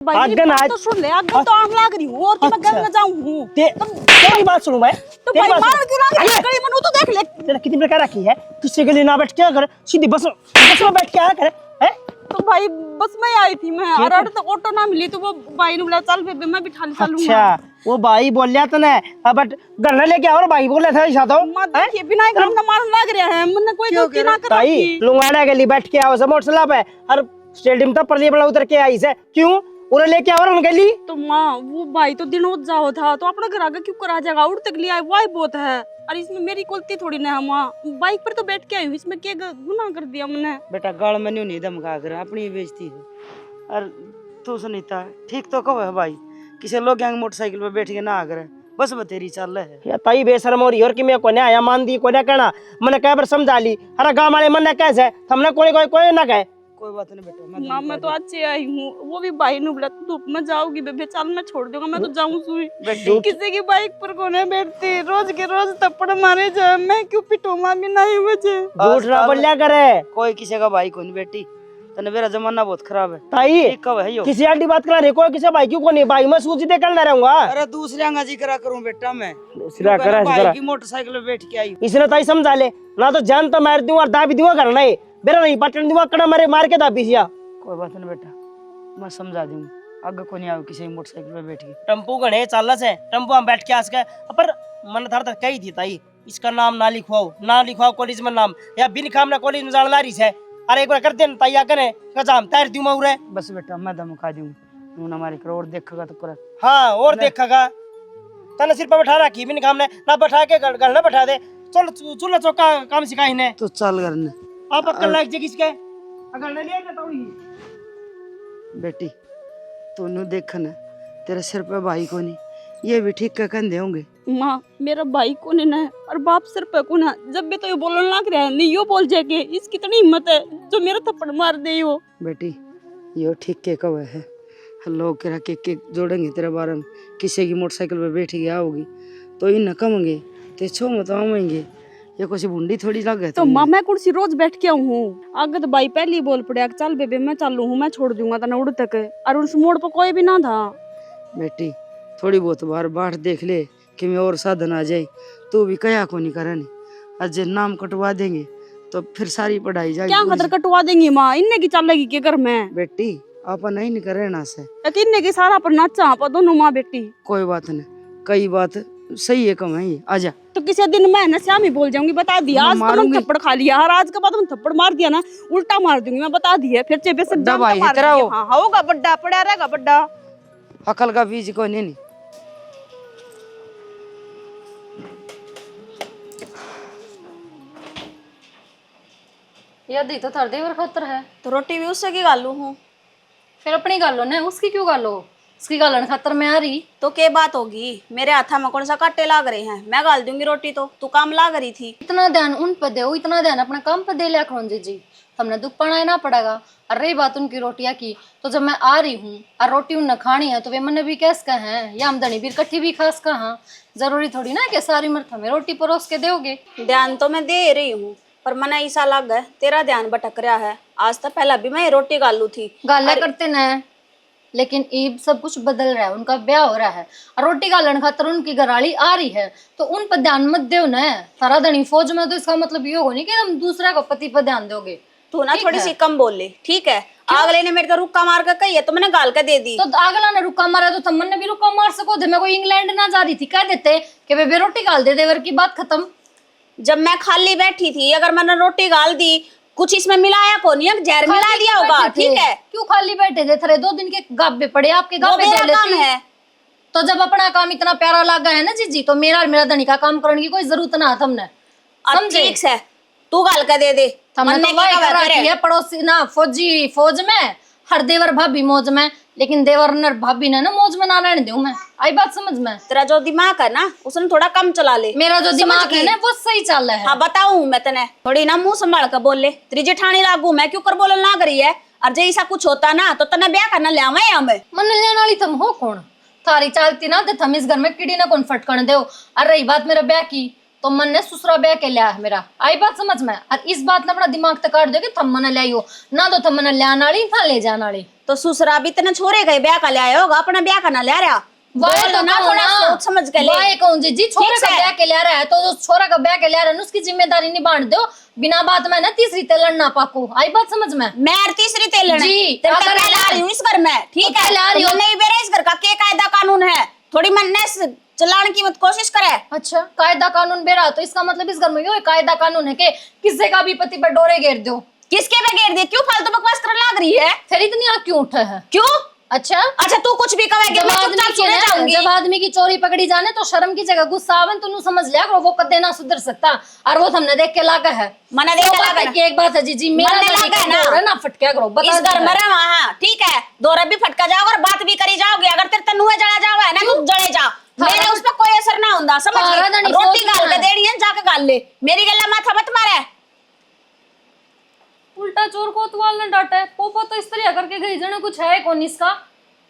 अगन आज तो सुन ले, अगन तो आग लाग रही हूँ और मैं घर में जाऊँ हूँ। तेरी बात सुनूं मैं? तो भाई मार क्यों लाग रही है? गली में तो देख ले। तेरा कितनी प्रकार रखी है? किसी के लिए ना बैठ क्या कर, सीधी बस में बैठ के आया कर, हैं? तो भाई बस में आई थी मैं, और तो ऑटो ना मिली तो वो भाई ने बोला चल बेबे मैं बिठा लूंगा। अच्छा, वो भाई बोल लिया तने, बट घर ना लेके आओ, भाई बोल रहा था ऐसा तो। मत देखिए बिना घर ना मारने लग रहा है, मैंने कोई गलती ना कर रखी। लुंगाड़ा के लिए बैठ के आओ, सब मोटरसाइकिल पे और स्टेडियम तक परली बड़ा उतर के आई से, क्यों? उन्हें लेके आओ उनके लिए। तो माँ वो भाई तो दिनों जाओ था तो अपना घर आगे क्यों करा जाएगा, उड़ तक लिया वही बहुत है। और इसमें मेरी गलती थोड़ी ना है माँ, बाइक पर तो बैठ के आई हूँ, इसमें क्या गुनाह कर दिया मैंने? बेटा गाल में नहीं धमका कर अपनी बेइज्जती है। और तू सुनीता ठीक तो कहो है भाई, किसी लोग गैंग मोटरसाइकिल पे बैठ के ना आकर बस बतेरी चल है या ताई बेशरम हो रही और कि मैं कोने आया मान दी कोने कहना मैंने कई बार समझा ली, अरे गांव वाले मन ने कैसे हमने कोई ना कहे। कोई बात नहीं बेटा, माँ मैं तो अच्छे आई हूँ, वो भी भाई ने बोला धूप में जाओगी बेबे, चल मैं छोड़ दूंगा, मैं तो जाऊँ सुई। किसी की बाइक पर कोने बैठती, रोज के रोज थप्पड़ मारे जाए, मैं क्यों पिटूं माँ बिना ही वजह? झूठ ना बोलिया करे, कोई किसी का भाई को नहीं बेटी, तने मेरा जमाना बहुत खराब है। ताई कब है यो किसी आंटी बात करा रहे, कोई किसी भाई क्यों को नहीं, भाई मैं सूची दे कर ना रहूंगा। अरे दूसरे अंगाजी करा करूं बेटा मैं, दूसरा करा भाई की मोटरसाइकिल पे बैठ के आई। इसने ताई समझा ले ना, तो जान तो मार दूं और दाबी दूंगा घर नहीं मेरा नहीं पटन दूंगा कड़ा मार के दाबी सिया। कोई बात नहीं बेटा, मैं समझा दूंगा, आगे को नहीं आओ किसी मोटरसाइकिल पे बैठ के। टेम्पो गणे चाल से टेम्पो हम बैठ के आस के पर मन थार तक कही थी ताई इसका नाम ना लिखवाओ कॉलेज में नाम, या बिन काम ना कॉलेज में जान लारी से, अरे एक बार कर दे ताई आकर कजाम तैर दूं मैं। बस बेटा मैं धमका दूंगा, तू ना हमारी करो और देखेगा तो पूरा। हाँ और देखेगा, तने सिर पर बैठा रखी बिन काम ने ना बैठा के घर ना बैठा दे, चल चूल्हा चौका काम सिखाई ने तू चल करने आप अक्कल लायक जगह किसके अगर ले लिया तो बेटी तू नु देखन तेरे सिर पे भाई को नहीं, ये भी ठीक कहते होंगे। माँ मेरा भाई को नहीं और बाप सिर पे को ना, जब भी तो ये बोलने लग रहा है नहीं यो बोल जाके, इसकी इतनी हिम्मत है जो मेरा थप्पड़ मार दे हो। बेटी यो ठीक के कब है, लोग कह के जोड़ेंगे तेरे बारे में, किसी की मोटरसाइकिल पे बैठ के आओगी तो इन कमेंगे ते छो मत आवेंगे, ये कुछ भुंडी थोड़ी लगे। तो माँ मैं कुर्सी रोज बैठ के आऊँ हूँ, आगे तो भाई पहले ही बोल पड़े चल बेबे मैं चालू हूँ, मैं छोड़ दूंगा तना उड़ तक, और उस मोड़ पर कोई भी ना था। बेटी थोड़ी बहुत बार बाट देख ले कि मैं और साधन आ जाए, तू भी कया को नहीं करनी, अजय नाम कटवा देंगे तो फिर सारी पढ़ाई जाएगी। क्या खतर कटवा देंगी माँ, इन्ने की चलेगी के घर में? बेटी आप नहीं करे ना से इन्ने की सारा पर नाचा आप दोनों माँ बेटी। कोई बात नहीं, कई बात सही है कम है ये, आजा। तो किसी दिन मैं ना श्याम ही बोल जाऊंगी, बता दिया आज तो मैंने थप्पड़ खा लिया, और आज के बाद मैं थप्पड़ मार दिया ना उल्टा मार दूंगी, मैं बता दिया फिर चेपे से जान भाई मार तेरा दिया। हाँ होगा बड्डा पड़ा रहेगा बड्डा, अकल का बीज कोई नहीं। यदि तो थर देवर खतर है तो रोटी भी उससे की गालू हूँ, फिर अपनी गालो ने उसकी क्यों गालो, उसकी गालन खतर में आ रही तो क्या बात होगी? मेरे हाथा में कौन सा कांटे लाग रहे हैं, मैं गाल दूंगी रोटी, तो तू काम लाग रही थी। इतना ध्यान उन पर दे, इतना ध्यान अपना काम पर दे लिया करो जी, हमने दुख पड़ाए ना पड़ेगा। और रही बात उनकी रोटियां की, तो जब मैं आ रही हूँ और रोटी उनने खानी है तो वे मैंने भी कैस का है, या आमदनी भी इकट्ठी भी खास का हाँ, जरूरी थोड़ी ना कि सारी मर्थ हमें रोटी परोस के दोगे। ध्यान तो मैं दे रही हूँ पर मना ऐसा लग है तेरा ध्यान भटक रहा है, आज तक पहला भी मैं रोटी गालू थी। गाला करते न, लेकिन ईब सब कुछ बदल रहा है, उनका ब्याह हो रहा है और रोटी गालन खातर उनकी घराली आ रही है, तो उन पर ध्यान मत दो न। सारा धनी फौज में तो इसका मतलब ये हो नहीं कि हम दूसरे को पति पर ध्यान दोगे। तू ना थोड़ी सी कम बोल ले, ठीक है? अगले ने मेरे को रुक्का मार कर कही है तो मैंने गाल कर दे दी। तो अगला ने रुक्का मारा तो थम्मन ने भी रुक्का मार सको थे, मैं कोई इंग्लैंड ना जा रही थी कह देते कि बेबे रोटी गाल दे, देवर की बात खत्म। जब मैं खाली बैठी थी अगर मैंने रोटी गाल दी, कुछ इसमें मिलाया को नहीं, जहर मिला दिया होगा, ठीक है? क्यों खाली बैठे थे, थरे 2 दिन के गाबे पड़े आपके गाबे दे लेती है। तो जब अपना काम इतना प्यारा लगा है ना जीजी, तो मेरा धनी का काम करने की कोई जरूरत ना हमने, समझे? ठीक है तू गाल कर दे है पड़ोसी ना फौज में, हर देवर भाभी मौज में, लेकिन देवर नर भाभी ने ना मौज में ना रहने दूं मैं, आई बात समझ में? तेरा जो दिमाग है ना उसने थोड़ा कम चला ले, मेरा जो दिमाग है ना वो सही चल रहा है। हाँ बताऊं मैं तने, थोड़ी ना मुंह संभाल कर बोल ले, तेरी जेठानी लागू मैं क्यों कर बोलने लग रही है? और जे ऐसा कुछ होता ना तो तने ब्याह करना ले आवे हमें। मन लेने वाली तुम हो कौन, थारी चालती ना तो थम इस घर में कीड़ी ना कौन फटकन दो। और रही बात मेरा ब्याह की, तो मन ने ससुरा ब्याह के लिया है मेरा, आई बात समझ में? और इस बात ने अपना दिमाग तक काट दो कि थम मन ले हो ना, तो थम मन ले आने वाली था ले जाने वाली। तो ससुरा भी तेने छोरे का ब्याह का ले आया होगा, अपना ब्याह का ना ले रहा। वाह बोल ना, थोड़ा सोच समझ के ले। वाह कौन जी छोरा ठीक का है। ब्याह के ले रहा है तो जो छोरा का ब्याह के ले रहा है उसकी जिम्मेदारी निभान दो। बिना बात में ना तीसरी तेलन ना पाको, आई बात समझ में। मैं तीसरी तेल जी, तेरे अगर का ला रही हूँ इस घर में, ठीक तो है। ला रही तो हो। नहीं बेरा इस घर का क्या कायदा कानून है, थोड़ी मन चलाने की मत कोशिश करे। अच्छा कायदा कानून बेरा, तो इसका मतलब इस घर में यो कायदा कानून है कि किसी का भी पति पर डोरे घेर दो। किसके पे घेर दिए, क्यों फालतू बकवास करने लग रही है? फिर इतनी आँख क्यों उठा है? क्यों? अच्छा तू कुछ भी कहेगी जब मैं आदमी चुपचाप की सुने ना, जाऊंगी। जब आदमी की चोरी पकड़ी जाने तो शर्म की जगह गुस्सा आवन तो नू समझ लिया करो, वो कदे ना सुधर सकता। और वो हमने देख के लागा है, मने देख के वो लागा बात ना। की एक बात है जी मेरा मने दादी लागा का ना। दौर है ना फटका करो बता इस घर दी में है। रहा, हाँ ठीक है, दौरा भी फटका जाओगे और बात भी करी जाओगी। अगर तेरे तनुए जला जाओ है ना तू जले जा, मेरे उस पर कोई असर ना होता, समझ थारा गई? दानी रोटी सोच गाल के में। देनी है, जाके गाल ले, मेरी गला माथा मत मारे। उल्टा चोर को तुआल ने डांटा है, पोपो तो इस तरह करके गई जने कुछ है कौन इसका।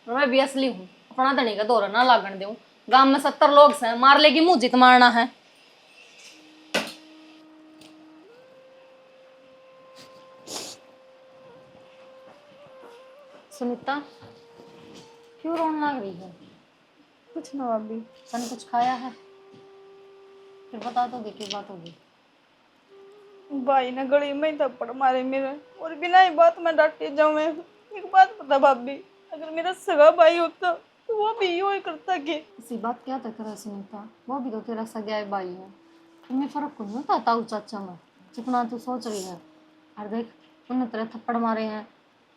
मैं भी असली हूँ, अपना धनी का दौरा ना लागण दूं। गांव में 70 लोग हैं, मार लेगी मुंह जित मारना है। सुनीता क्यों रोने लग रही है? कुछ ना भाभी। सन कुछ खाया है? फिर बता दोगे क्या बात होगी? भाई ने गली में ही थप्पड़ मारे मेरे, और बिना ही बात में डांटे जाऊं मैं। एक बात बता भाभी, अगर मेरा सगा भाई होता तो वो भी यूं ही करता कि इसी बात क्या तक रहा सुनीता, वो भी तो तेरा सगा भाई है। तुम्हें फर्क कौन होता ताऊ चाचा में जितना तू सोच रही है। और देख उन्होंने तेरे थप्पड़ मारे हैं,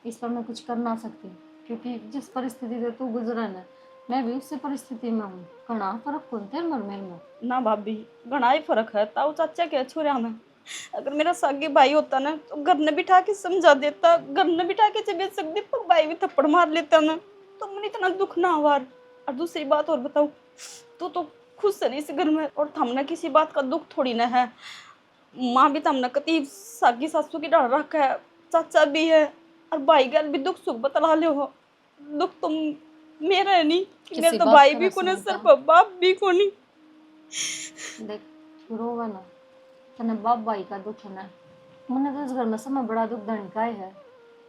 इस पर मैं कुछ कर ना सकती, क्योंकि जिस परिस्थिति से तू गुजरा है मैं भी उसी परिस्थिति में हूँ। घना फर्क कौन तेरे मर मेरे में। ना भाभी, घना ही फर्क है ताऊ चाचा के छोरिया में। अगर मेरा सागे भाई होता ना तो घर ने बिठा के समझा देता, घर ने बिठा के चबेच सकती, पर भाई भी थप्पड़ मार लेता ना तो मुझे इतना दुख ना हुआ। और दूसरी बात और बताऊं, तू तो खुश है इस घर में, और हमने किसी बात का दुख थोड़ी ना है। माँ भी तो हमने कति सागी सासू की डाल रखा है, चाचा भी है, और भाई गल भी दुख सुख बतला ले हो। दुख तुम मेरा है नहीं कि मेरा तो भाई भी कोने सिर्फ बाप भी कोनी। देख रोवा ना, तने बाप भाई का दुख है ना। मैंने तो इस घर में समय बड़ा दुख धनी का है।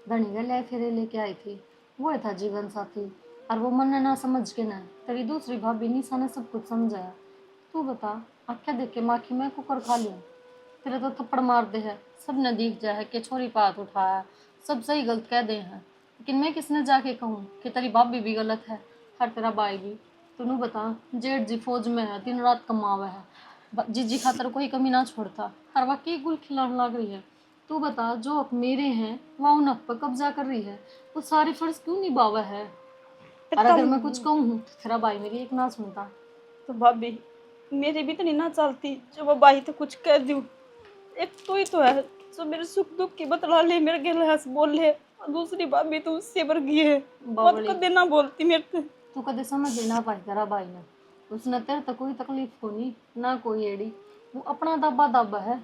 धनी का ले फिर लेके आई थी, वो था जीवन साथी, और वो मन ना समझ के ना तेरी दूसरी भाभी निशा ने सब कुछ समझाया। तू बता आख्या देख के माखी मैं कुकर खा लूँ? तेरे तो थप्पड़ मार दे है, सब ने दिख जाए कि छोरी पात उठाया, सब सही गलत कह दे हैं, लेकिन मैं किसने जाके कहूँ कि तेरी भाभी भी गलत है और तेरा भाई भी। तूनू बता जेठ जी फौज में है, दिन रात कमावा है, जीजी खातर कोई कमी ना छोड़ता, हर वक्त एक गुल खिलाने लग रही है। तू बता जो हक मेरे हैं वह उन हक पर कब्जा कर रही है, वो सारे फर्ज क्यों निभावा है? और अगर मैं कुछ कहूँ तो तेरा भाई मेरी एक ना सुनता। तो भाभी मेरी भी तो नहीं ना चलती जो वो भाई तो कुछ कह दूँ। एक तो ही तो है जो मेरे सुख दुख की बतला ले, मेरे गले हंस बोल ले, और दूसरी भाभी तो उससे वर्गी है, मत कर देना बोलती मेरे से। तू कदे समझ ही ना पाई तेरा भाई ने, उसने तेरे तक कोई तकलीफ को नहीं ना कोई एड़ी, वो अपना दाबा दाबा है।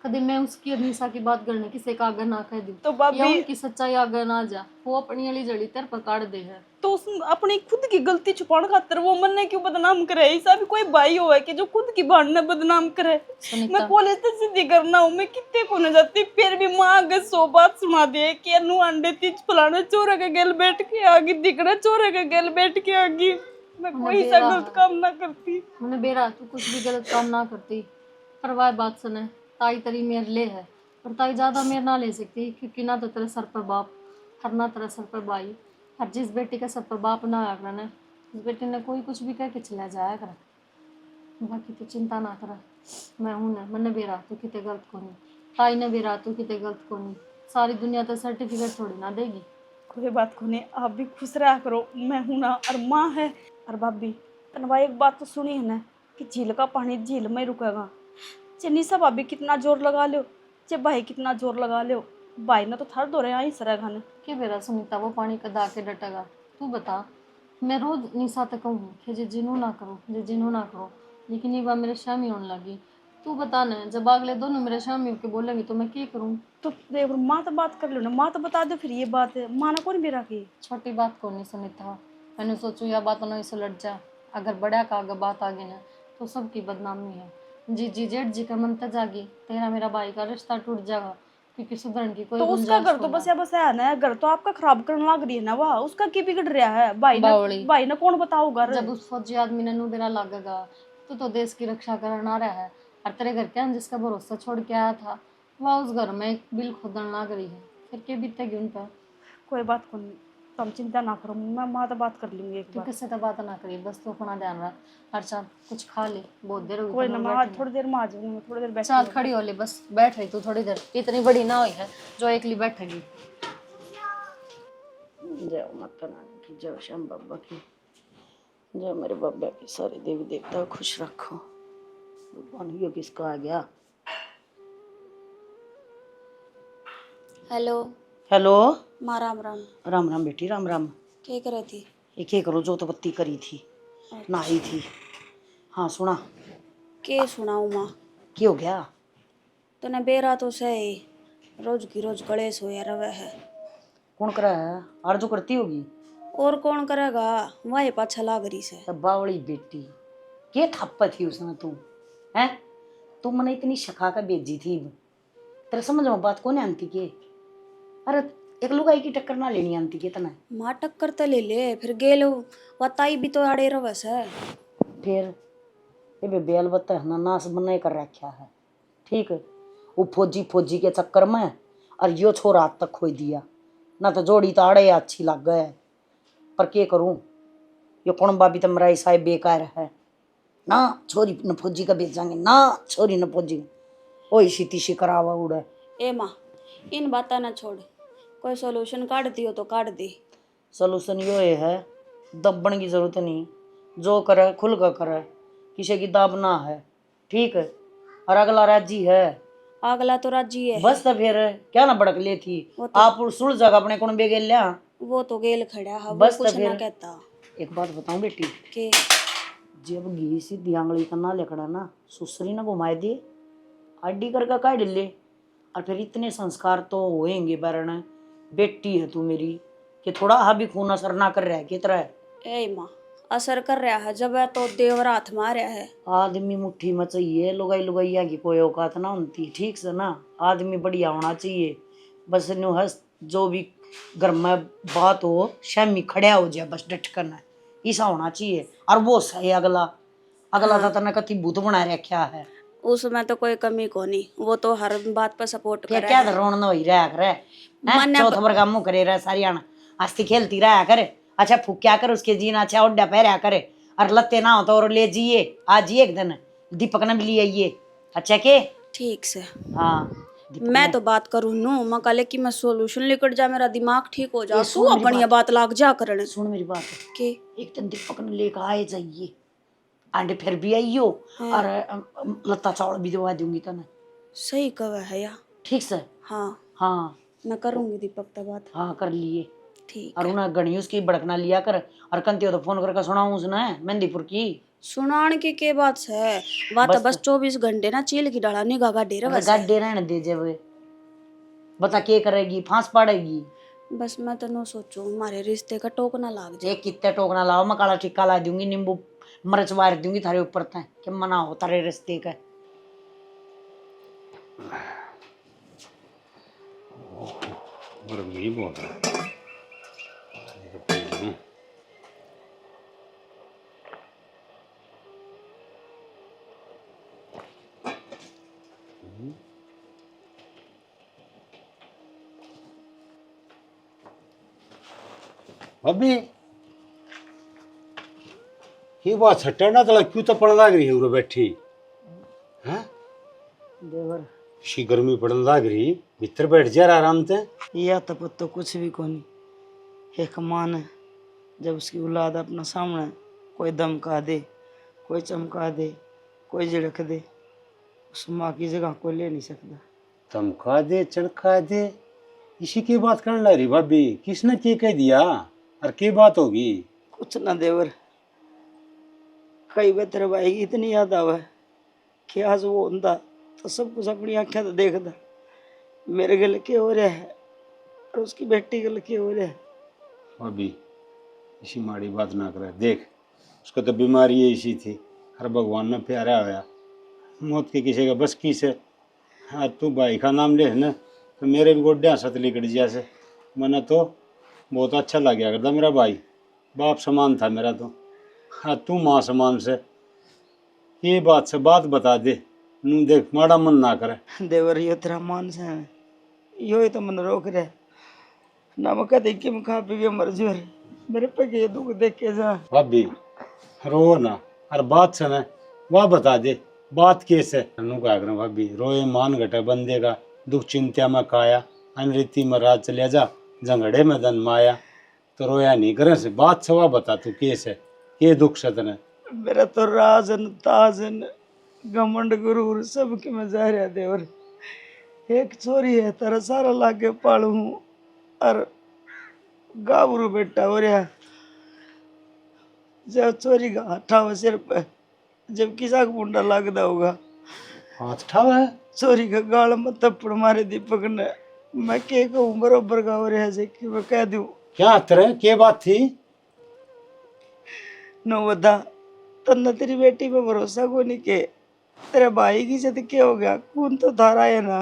कदे मैं उसकी अनीसा की बात करने किसी का आगे ना कह दी तो या भाभी उनकी सच्चाई आगे ना जा, वो अपनी वाली जड़ी तेरे पर काट दे है। तो उस अपनी खुद की गलती छुपाने खातर वो मन ने क्यों बदनाम करे? ऐसा भी कोई भाई हो है कि जो खुद की बहन ने बदनाम करे? मैं कॉलेज तक सीधी करना हूँ, मैं कितने को न जाती, फिर भी माँ अगर 100 बात सुना दे कि अनु अंडे तीज फलाना चोरा के गल बैठ के आगी, दिखना चोरा के गल बैठ के आगी, मैं कोई सा गलत काम ना करती। मैंने बेरा तू कुछ भी गलत काम ना करती, पर वह बात सुने ताई तेरी मेरे ले है, पर ताई ज्यादा मेरे ना ले सकती, क्योंकि ना तो तेरे सर पर बाप हर ना तेरे सर पर भाई, हर जिस बेटी का सर पर बाप ना आया कर ना उस बेटी ने कोई कुछ भी कह के चला जाया कर। बाकी तो चिंता ना कर, मैं हूं ना, मैंने बेरा तू कितने गलत को नहीं, ताई ने बेरा तू कितने गलत को नहीं, सारी दुनिया तो सर्टिफिकेट थोड़ी ना देगी। कोई बात को नहीं, आप भी खुश रहा करो, मैं हूं ना, और माँ है। और भाभी तनवा एक बात तो सुनी है ना कि झील का पानी झील में रुकेगा। चे निशा भाभी कितना जोर लगा लो, चे भाई कितना जोर लगा लो, भाई ने तो थर दो रहे आई सर खाने के बेरा सुनीता वो पानी कदा के डटेगा? तू बता, मैं रोज निशा तक कहूँ कि जे जिनू ना करो, जे जिनू ना करो, लेकिन ये बात मेरे शामी होने लगी। तू बता ना, जब अगले दोनों मेरे शामी होके बोलेंगे तो मैं क्या करूँ? तो देख माँ तो बात कर लो ना, माँ तो बता दो फिर ये बात है, माँ ना कौन मेरा की छोटी बात कौन नहीं सुनीता, मैंने सोचू यह बात नहीं सुलझ जा, अगर बड़ा का आगे बात आ गई ना तो सबकी बदनामी है। जी जी जेठ जी का मन तो जागी, तेरा मेरा भाई का रिश्ता टूट जाएगा, क्योंकि सुधरने की कोई तो उसका गुंजाइश घर तो होना। बस या बस है ना, घर तो आपका खराब करने लग रही है ना, वह उसका की बिगड़ रहा है बावली। भाई ने कौन बताऊगा। जब उस फौजी आदमी ने नू बेरा लागेगा तो देश की रक्षा करना रहा है। और तेरे घर के जिसका भरोसा छोड़ के आया था वह उस घर में एक बिल खोदन लग रही है, फिर क्या बीतेगी उन पर। कोई बात को नहीं, तुम चिंता ना करो, मैं माँ तो बात कर लूंगी एक तू बार। किससे तो बात ना करी, बस तू अपना ध्यान रख। और चल कुछ खा ले, बहुत देर हो कोई गई ना, तन्ने मैं बैठी आज थोड़ी देर में आ जाऊंगी, मैं थोड़ी देर बैठ। चल खड़ी हो ले, बस बैठ रही तू थोड़ी देर, इतनी बड़ी ना हुई है जो एकली बैठेगी। जय माता रानी की, जय श्याम बाबा की, जय मेरे बाबा की, सारे देवी देवता खुश रखो। भगवान ये किसका आ गया? Hello hello. माँ, राम राम। राम राम बेटी, राम राम। क्या कर रही थी? एक एक करो, जो तो बत्ती करी थी, नहाई थी। हाँ सुना। के सुनाऊ माँ? क्या हो गया? तने बेरा तो सही, रोज की रोज कलेश होया रवे है। कौन करा है? आरजू करती होगी। और कौन करेगा, वही पाछा लाग रही से। बावड़ी बेटी, के थप्पा थी उसने तू? हैं? तू मने इतनी शखा का बेजी थी, तेरे समझ में बात कौन आती के? अरे एक लुगाई की टक्कर ना लेनी आती के तना? माँ टक्कर तो ले ले, फिर गेलो वताई भी तो आड़े रवे से। फिर ये बेबे अलबत्ता है ना, नाश बनाए कर रखा है। ठीक है, वो फौजी फौजी के चक्कर में और यो छोरा आज तक खोई दिया ना, तो जोड़ी तो आड़े अच्छी लग गए, पर के करूं? यो कौन बाबी तो मेरा ईसाई बेकार है ना, छोरी न फौजी का बेचांगे ना, छोरी न फौजी ओ इसी तीसी करावा उड़े। ए माँ, इन बाता ना छोड़, कोई सॉल्यूशन काट दियो तो काट दी। सलूशन यो है, दबण की जरूरत नहीं, जो करे खुल कर करे, किसी की दाब ना है। ठीक है, और अगला राजी है, अगला तो राजी है। बस तो फिर क्या ना भड़क ले थी आप सुल जगह अपने कौन बेगे लिया। वो तो गेल खड़ा है, वो बस कुछ तो ना फिर कहता। एक बात बताऊं बेटी, के जब घी सीधी आंगली का ना लेकड़ा ना, सुसरी ना घुमाए दे, आडी करके काट ले, और फिर इतने संस्कार तो होएंगे बरण, बेटी है तू मेरी, कि थोड़ा हा भी खून असर ना कर रहा है कि तरह। ए माँ, असर कर रहा है, जब है तो देवर हाथ मारा है। आदमी मुट्ठी में चाहिए, लुगाई लुगाइया की कोई औकात ना होती, ठीक से ना, आदमी बढ़िया होना चाहिए। बस न्यू हंस, जो भी घर में बात हो शामी खड़ा हो जाए, बस डट करना ऐसा होना चाहिए। और वो सही अगला अगला था तने कति भूत बना रखा है, उसमें तो कोई कमी को नहीं, वो तो हर बात पर सपोर्ट क्या कर क्या रहा है। रोन वही रहा करे, मन्ने चौथ भर का मुंह करे रहा सारियाना, हंसती खेलती रहा करे, अच्छा फूक्या कर उसके जीना, अच्छा ओड्डा पहरा करे, और लत्ते ना हो तो और ले जाइए, आज ही एक दिन दीपक ने भी ले आइए। अच्छा के ठीक से हाँ, मैं तो बात करूँ नो, मैं कल कि मैं सॉल्यूशन लेकर जा, मेरा दिमाग ठीक हो जा, ये तू सुन मेरी अपनी बात लाग जा करने। सुन मेरी बात, के एक दिन दीपक ने लेकर आए जाइए, आंडे फिर भी आइयो, और लत्ता चावल भी दवा दूंगी तने। सही कहा है या? ठीक से हाँ हाँ, मैं करूंगी दीपक तक बात। हाँ कर लिए। ठीक और उन्हें गणी उसकी भड़कना लिया कर, और कंती हो तो फोन करके सुनाऊं उसने मेहंदीपुर की। सुनान की के बात है, बात बस 24 घंटे ना चील की डाला निगाह का डेरा बस। गाड्डे रहने दे जब, बता के करेगी, फांस पाड़ेगी। बस मैं तो नो सोचू हमारे रिश्ते का टोक ना लाग जाए। एक कितने टोकना लाओ, मैं काला टिक्का ला दूंगी, नींबू मिर्च मार दूंगी थारे ऊपर तय, कि मना हो तारे रिश्ते का। गर्मी बहुत है। अभी ये बात छट्टा ना तला क्यों तो पड़ लग रही है उरे बैठी हैं? देवर शी गर्मी पड़न लग रही, भीतर बैठ जा आराम से। या तब तो कुछ भी कोनी, एक माँ ने जब उसकी औलाद अपना सामने कोई दमका दे, कोई चमका दे, कोई झिड़क दे, उस माँ की जगह कोई ले नहीं सकता। धमका दे चड़का दे, इसी की बात करने लग रही भाभी, किसने क्या कह दिया और क्या बात होगी? कुछ ना देवर, कई बार तेरे भाई की इतनी याद आवे कि आज वो होता तो सब कुछ अपनी आंखें तो देखता, मेरे गले के हो रहा है और उसकी बेटी गले के हो रहा है। भाभी इसी माड़ी बात ना करे, देख उसको तो बीमारी है इसी थी, हर भगवान ने प्यारा होया, मौत के किसी का बस की से। हाँ तू भाई का नाम ले ना, तो मेरे भी गोड्या सतली कट जैसे मैंने तो बहुत अच्छा लग गया करता मेरा भाई, बाप समान था मेरा तो। हाँ तू माँ समान से, ये बात से बात बता दे, नू देख माड़ा मन ना करे। देवर यो तेरा मान से है, यो ही तो मन रोक रहा है ना। मैं कहते कि मैं खा पी के मर जोर, मेरे पे के दुख देख के जा। भाभी रो ना, और बात से ना वह बता दे बात कैसे। नू क्या करूं भाभी, रोए मान घटे बंदे का, दुख चिंता में काया, अनरीति में रात चले जा, जंगड़े में दन माया। तो रोया नहीं करे से, बात से वह बता तू कैसे, के दुख से तने। मेरा तो राजन ताजन घमंड गुरूर सब के में जा रहा देवर। एक छोरी है तेरा सारा लागे पालू हूँ, और गाबरू बेटा हो रहा। जब छोरी का हठा हुआ सिर पे, जब किसा का मुंडा लगता होगा, हाथ ठावा है छोरी का गाल में थप्पड़ मारे दीपक ने। मैं के कहूँ बरोबर का हो रहा है कि मैं कह दूँ। क्या तेरे के बात थी? नो बता, तन्ने तेरी बेटी पे भरोसा को नहीं के, तेरे भाई की से क्या हो गया, कौन तो धारा है ना।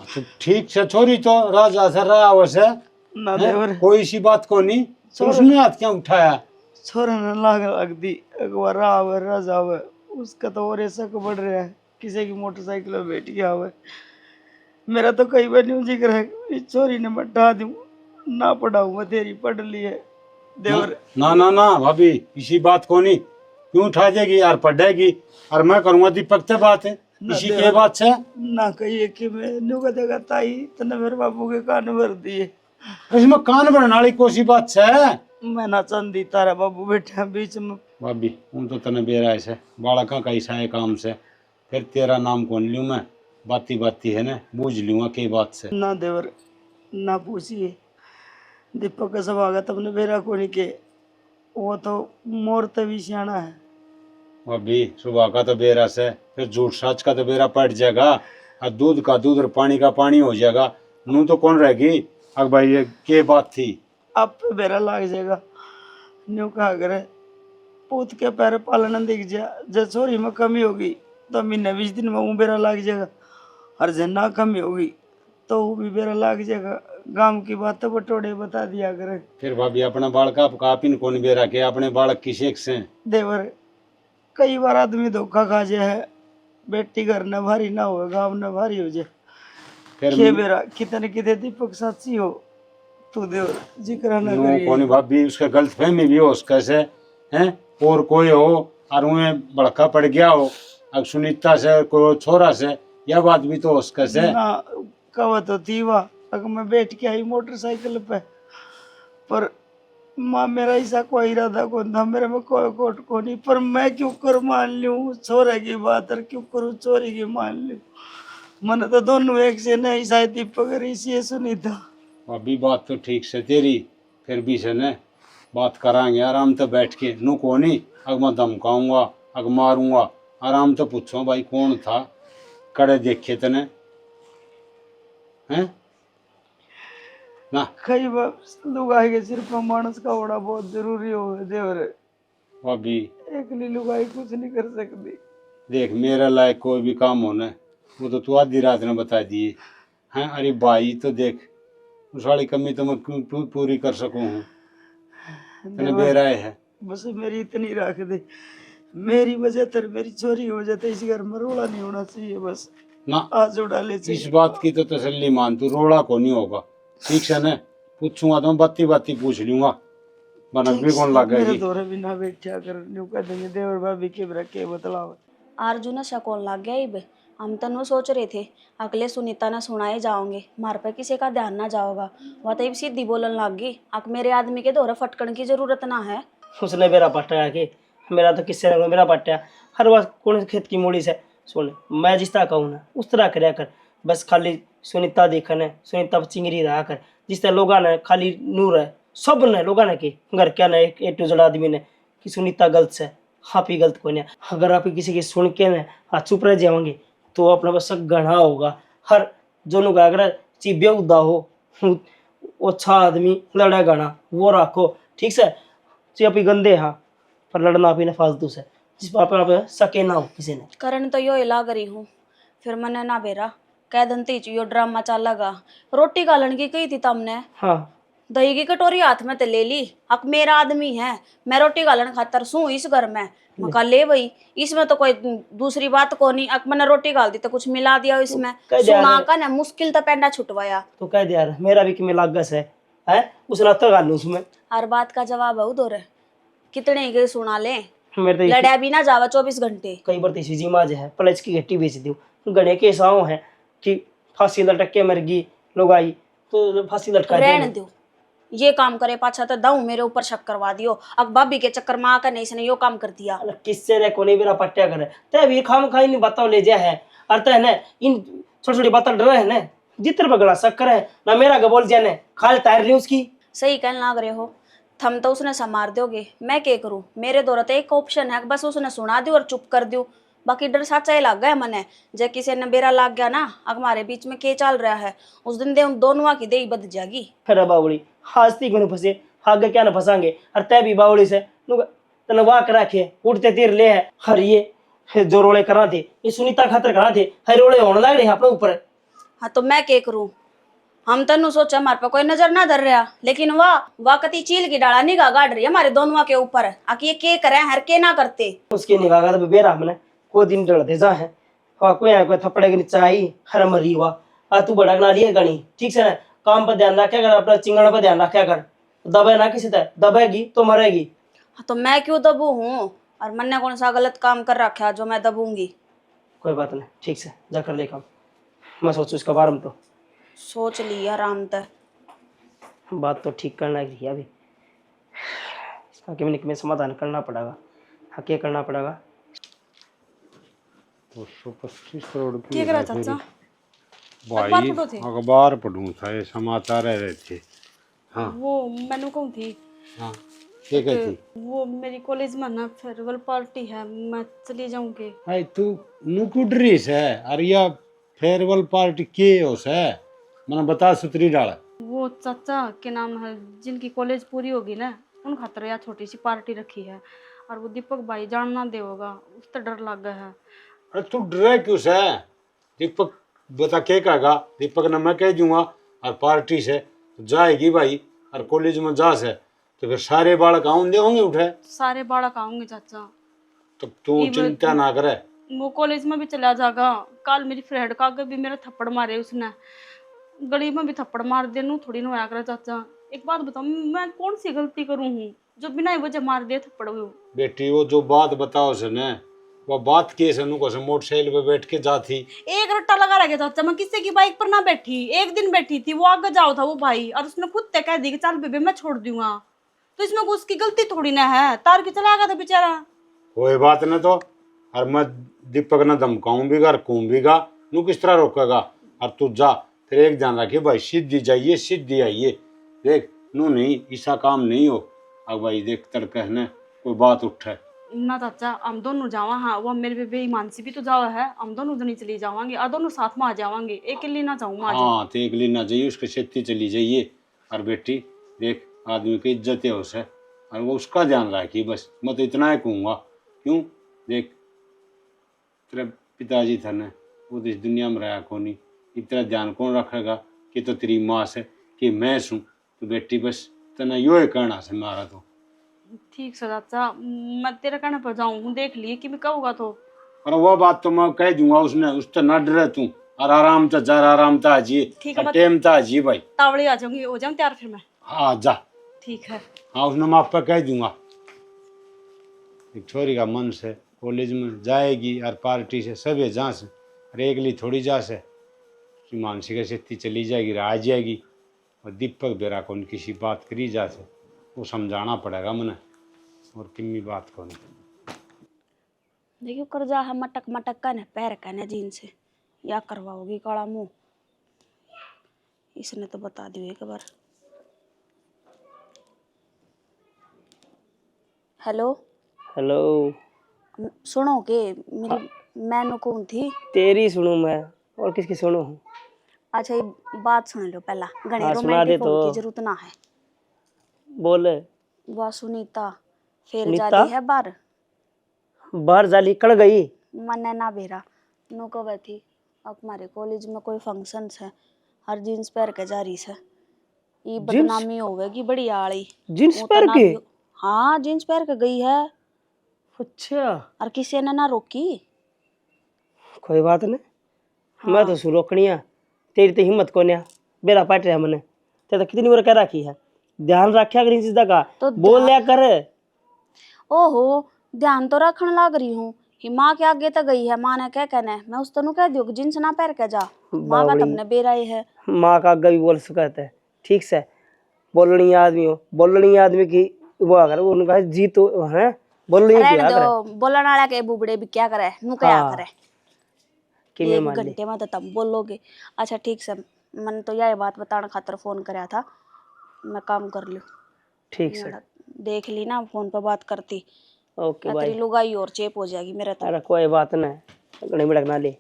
तो ठीक से छोरी तो राजा से रहा वैसे ना देवर, कोई सी बात को नहीं, तो उसने हाथ क्यों उठाया? छोरा न लग दी अखबार आवे राजा आवे, उसका तो और ऐसा बढ़ रहा है, किसी की मोटरसाइकिल में बैठ गया आवे। मेरा तो कई बार न्यूज जिक्र है, इस छोरी ने मैं ढा दूं ना पढ़ाऊं, मैं तेरी पढ़ ली है देवर। ना ना ना भाभी, इसी बात को नहीं, क्यों उठा देगी यार, पढ़ेगी और मैं करूंगा दीपक से बात है, इसी के बात से ना कहिए कि मैं न्यू का देगा ताई तने मेरे बाबू के कान भर दिए। इसमें कान भरने वाली कोसी बात से। मैं ना चांदी तारा बाबू बैठा बीच में। भाभी उन तो तने बेरा ऐसे बालका का ऐसा है काम से, फिर तेरा नाम कौन लूं मैं, बाती बाती है ना, बूझ लूंगा के बात से। ना देवर ना पूछिए, दीपक का सब आगा तुमने बेरा को नहीं के, वो तो मोर तभी सियाना है। भाभी सुबह का तो बेरा से, फिर झूठ सच का तो बेरा पट जाएगा, और दूध का दूध और पानी का पानी हो जाएगा, नू तो कौन रहेगी। अब भाई ये के बात थी? आप पे बेरा लाग जाएगा, न्यू कहा करे पूत के पैर पालन दिख जा, जब छोरी में कमी होगी तो महीने 20 दिन में वो बेरा लाग जाएगा, और जब ना कमी होगी तो वो भी बेरा लाग जाएगा। गांव की बात तो बटोड़े बता दिया करे। फिर भाभी अपना बालक आपका आप इन कौन बेरा के, अपने बालक किसे से देवर कई बार आदमी धोखा खा जाए है, बेटी घर न भारी ना हो गाँव न भारी हो जाए। फिर खे बेरा कितने कितने दीपक साची हो तू देवर जिक्र न करिए। कौन भाभी, उसका गलत फहमी भी हो उसका से हैं, और कोई हो और उन्हें भड़का पड़ गया हो, अब सुनीता से कोई छोरा से, यह बात भी तो उसका से ना कवा तो थी वाह, अगर मैं बैठ के आई मोटरसाइकिल पे, पर माँ मेरा ऐसा कोई इरादा कौन था, मेरे में कोई कोट को नहीं, पर मैं क्यों कर मान लूँ छोरे की बात, और क्यों करूँ चोरी की मान लूँ। मैंने तो दोनों एक से नहीं, शायद दीपक इसी सुनी था। अभी बात तो ठीक से तेरी, फिर भी से न बात कराएंगे आराम से बैठ के, नू को नहीं अग मैं धमकाऊंगा अग मारूंगा, आराम से पूछो भाई कौन था, कड़े देखे तने हैं ना। कई बार लुगाई के सिर पर मानस का होना बहुत जरूरी हो देवर, अभी एकली लुगाई कुछ नहीं कर सकती। देख मेरे लायक कोई भी काम होना वो तो तू आधी रात ने बता दिए हैं। अरे भाई तो देख उस वाली कमी तो मैं क्यों पूरी कर सकूं हूँ, तने बेराए है। बस मेरी इतनी रख दे, मेरी वजह तर मेरी चोरी की वजह तो इस घर में रोला नहीं होना चाहिए, बस ना आज उड़ाले चाहिए। इस बात की तो तसल्ली मान, तू रोड़ा को नहीं होगा ठीक से न, पूछूंगा तो बाती बाती पूछ लूंगा, बनक भी कौन मेरे लगेगी। दौरे बिना बैठा कर न्यू कह देंगे देवर भाभी के के बतलाव। अर्जुन शकोन लग गया इब, हम तो नु सोच रहे थे अगले सुनीता ने सुनाए जाओगे, मार पे किसी का ध्यान ना जाओगा, वह तो सीधी बोलन लग गई अक मेरे आदमी के दौरे फटकन की जरूरत ना है। उसने मेरा पट्टा के, मेरा तो किससे ने मेरा पट्टा हर बात कौन खेत की मूड़ी से। सुन मैं जिस तरह कहूँ ना उस तरह करया कर, बस खाली सुनीता देखन है, सुनीता चिंगरी रहा कर, जिस तरह लोग ने खाली नूर है, सब ने लोग ने की घर क्या ना ए टू जेड आदमी ने कि सुनीता गलत से, आप ही गलत को नहीं। अगर आप किसी की सुन के ना हाथ चुप रह जाओगे तो अपना बस गढ़ा होगा। हर जो का अगर चिब्य उदा हो अच्छा आदमी लड़ा गाना वो रखो ठीक से, चिप गंदे हाँ पर लड़ना भी ना फालतू से, जिस पर आप सके ना हो किसी ने। करण तो यो इला करी हूँ, फिर मैंने ना बेरा कह दंती यो ड्रामा चलेगा। रोटी गालन की कही थी तुमने, हाँ दही की कटोरी हाथ में तो ले ली। हक मेरा आदमी है, मैं रोटी गालन खातर सू इस घर में। मका ले भाई, इसमें तो कोई दूसरी बात को नहीं। अक मैंने रोटी गाल दी तो कुछ मिला दिया इसमें। कह दिया सुना रे। का ना मुश्किल तो पेंडा छुटवाया। तो कह दे यार, मेरा भी कि मैं लागस है उसने तो गालू उसमें। हर बात का जवाब है उधर, कितने के सुना ले, मेरे तो लड़ा भी ना जावा 24 घंटे। कई बार तीसरी जी माज है प्लस की घट्टी बेच दूँ। गणे के साओ है कि फांसी लटक के मर गई लोग आई तो फांसी लटका रहने दो, ये काम करे पाछा तो दाऊ मेरे ऊपर शक करवा दियो। अब भाभी के चक्कर में आकर नहीं इसने यो काम कर दिया। किससे ने कोने मेरा पट्टिया करे ते भी खाम खाई नहीं बताओ ले जा है। अर्थ है ना इन छोटी छोटी बातें डर है ना जितर बगड़ा शक्कर है ना मेरा गबोल जाने खाल तार ली उसकी। सही कहने लाग रहे हो, थम तो उसने संभार दोगे, मैं क्या करूं। मेरे दौरा तो एक ऑप्शन है, बस उसने सुना दी और चुप कर दूं। बाकी डर सच्चा ही लग गया मने। जब किसी ने बेरा लाग गया ना हमारे बीच में के चल रहा है, उस दिन दे उन दोनों की दे बद जाएगी। फिर बावड़ी हाजती को फंसे आगे क्या ना फंसांगे। और तय भी बावड़ी से तने वाक रखे उठते तीर ले है हर ये जो रोले करा थे ये सुनीता खातर करा थे हर रोले होने लग रहे अपने ऊपर। हाँ तो मैं क्या करूं, हम तनु सोचा हमारे पे कोई नजर ना धर रहा, लेकिन वाह कती चील की डाला निगाह गाड़ रही है हमारे दोनों के ऊपर। आके ये के करे हर के ना करते। उसकी निगाह का तो बेरा हमने कोई दिन डरते जा है और कोई थप्पड़े के नीचे आई हर मरी हुआ आ तू बड़ा गना लिए गणी ठीक से ना काम पर ध्यान रखा कर अपना चिंगड़ पर ध्यान रखा कर दबे ना किसी तरह दबेगी तो मरेगी। हाँ तो मैं क्यों दबू हूँ, और मैंने कौन सा गलत काम कर रखा जो मैं दबूंगी। कोई बात नहीं ठीक से जा कर ले काम मैं सोचू इसका बारे में तो सोच लिया आराम तक। बात तो ठीक करना ही है अभी इसका कि मैं समाधान करना पड़ेगा। हाँ क्या करना पड़ेगा 225 करोड़ की क्या करा चाचा, भाई अखबार पढ़ूं था ये समाचार है रहे थे। हाँ वो मैंने कहूँ थी हाँ ये कहती वो मेरी कॉलेज में ना फेयरवेल पार्टी है, मैं चली जाऊंगी। भाई तू नुकुडरी से अरे या फेयरवेल पार्टी के हो से मैंने बता सुतरी डाला। वो चाचा के नाम है जिनकी कॉलेज पूरी होगी ना उन खातर या छोटी सी पार्टी रखी है, और वो दीपक भाई जान ना दे होगा उस तो डर लग गया है। अरे तू डरे क्यों से दीपक बता के कहेगा दीपक ने मैं कह दूंगा और पार्टी से तो जाएगी भाई और कॉलेज में जा से तो फिर सारे बालक आऊंगे होंगे उठे सारे बालक आऊंगे चाचा, तो तू चिंता ना करे। वो कॉलेज में भी चला जाएगा। कल मेरी फ्रेंड का आगे भी मेरा थप्पड़ मारे उसने, गली में भी थप्पड़ मार देनू थोड़ी ना होया करे चाचा। एक बात बताओ मैं कौन सी गलती करूँ हूँ जो बिना ही वजह मार दिया थप्पड़ वो। बेटी वो जो बात बताओ सने वो बात के सनु को से मोटरसाइकिल पे बैठ के जाती एक रट्टा लगा रह गया चाचा, मैं किसी की बाइक पर ना बैठी, एक दिन बैठी थी, वो आगे जाओ था वो भाई, और उसने खुद तय कह दी कि चल बेबे मैं छोड़ दूंगा, तो इसमें उसकी गलती थोड़ी ना है। तार के चला गया था बेचारा। कोई बात न तो और मैं दीपक न धमकाऊं भी और कहूं भी गा नू किस तरह रोकेगा। और तू जा फिर एक ध्यान रखिए भाई सीधी जाइए सीधी आइए देख नू नहीं ऐसा काम नहीं हो। अब भाई देख तड़के है न कोई बात उठे ना चाचा हम दोनों जावा। हाँ वो मेरे बेबे मानसी भी तो जावा है, हम दोनों जनी चली जावांगे और दोनों साथ में आ जावांगे, एक लिए ना जाऊँ। हाँ तो एक लिए ना जाइए उसके खेती चली जाइए। और बेटी देख आदमी की इज्जत है उसे और वो उसका ध्यान रखिए बस। मैं तो इतना ही कहूँगा क्यों देख तेरे पिताजी था न वो तो इस दुनिया में रहा कौन नहीं इतना ध्यान कौन रखेगा कि तो तेरी माँ से कि मैं सूँ तो बेटी बस तना यो ही कहना से मारा तो ठीक से चाचा मैं तेरे कहने पर जाऊँ देख लिए कि मैं कहूँगा तो। और वो बात तो मैं कह दूंगा उसने उस तो न डरे तू और आराम से जा आराम से आजिए टाइम से आजिए भाई तावड़ी आ जाऊंगी हो जाऊँ तैयार फिर मैं। हाँ जा ठीक है। हाँ उसने मैं आप पे कह दूंगा एक छोरी का मन से कॉलेज में जाएगी और पार्टी से सब है जहाँ से और एक लिए थोड़ी जा से मानसिक स्थिति चली जाएगी आ जाएगी और दीपक बेरा कौन किसी बात करी जा से वो समझाना पड़ेगा मैंने और किन्नी बात कौन देखियो कर्जा है मटक मटक का न पैर का न जीन से या करवाओगी काला मुंह, इसने तो बता दियो एक बार। हेलो हेलो सुनो के मेरी मैं कौन थी तेरी सुनूं मैं और किसकी सुनूं। अच्छा ये बात सुन लो पहला घने हाँ, सुना दे रोमांटिक तो। होने की जरूरत ना है। बोल वह सुनीता फिर सुनीता? जाती है बाहर बाहर जाली कड़ गई मन ना बेरा नो को बैठी अब हमारे कॉलेज में कोई फंक्शन है, हर जींस पहन के जा रही है, ये बदनामी होवेगी बड़ी आड़ी। जींस वो पहन तना के? भी- हाँ जींस पहन के गई है अच्छा, और किसी ने ना रोकी। कोई बात नहीं, मैं तो सु रोकनिया, तेरी तो हिम्मत को नहीं, बेरा पाट रहा मैंने, ते तो कितनी बार कह रखी है, ध्यान रखा कर इन चीज़ का, तो बोल लिया कर। ओहो, ध्यान तो रखने लग रही हूँ। ही माँ के आगे तो गई है, माँ ने क्या कहना है, मैं उस तनु कह दियो कि जींस ना पहन के जा, माँ का तुमने बेराई है। माँ का आगे भी बोल सकते है, ठीक से बोलनी आदमी हो, बोलनी आदमी की वो अगर उनका जी तो है, बोलनी की रहने अगर दो, बोलने वाला के बुबड़े भी क्या करे, नु क्या हाँ, करे, कि मैं एक मान ली। घंटे में तो तुम बोलोगे। अच्छा ठीक से, मैंने तो यह बात बताने खातर फोन कराया था, मैं काम कर लूँ। ठीक से, देख ली ना फोन पर बात करती, ओके तेरी भाई, लुगाई और चेप हो जाएगी मेरा तो। अरे कोई बात नहीं, गणी मिड़क ना ले।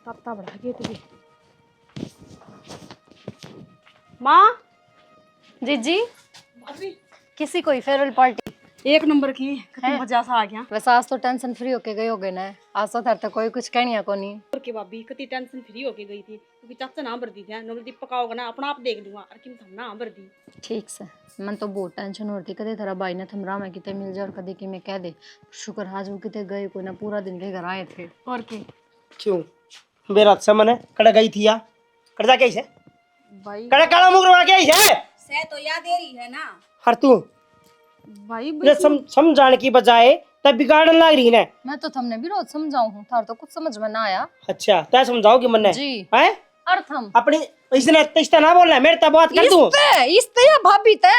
तत्ता बढ़ा गेट भी। माँ जीजी किसी कोई फेयरवेल पार्टी एक नंबर की, कितना मजा सा आ गया। वैसे आज तो टेंशन फ्री होके गए होगे ना, आज तो तो कोई कुछ कहनी है को नहीं। और के भाभी कितनी टेंशन फ्री होके गई थी, क्योंकि चाचा ना भर दी थी, नवल पकाओगे ना अपना आप देख लूंगा, और किम थम ना भर दी। ठीक से, मन तो बहुत टेंशन हो रही थी, कदे तेरा भाई ने थमरा में किते मिल जाए और कदे कि मैं कह दे। शुक्र आज वो किते गए कोई ना, पूरा दिन के घर आए थे। और के क्यों मेरा समन है कड़ा गई थी या कड़ जा कैसे भाई, कड़ा काला मुंह करवा के आई है से तो याद दे रही है ना हर तू भाई। ये समझाने की बजाय तब बिगाड़ने लग रही है। मैं तो तुमने भी रोज समझाऊं हूं, थार तो कुछ समझ में ना आया। अच्छा तय समझाओगी मन्ने जी है अर्थम अपनी इसने तिस्ता ना बोलना है, मेरे तब बात कर दूं इस्ते या भाभी ते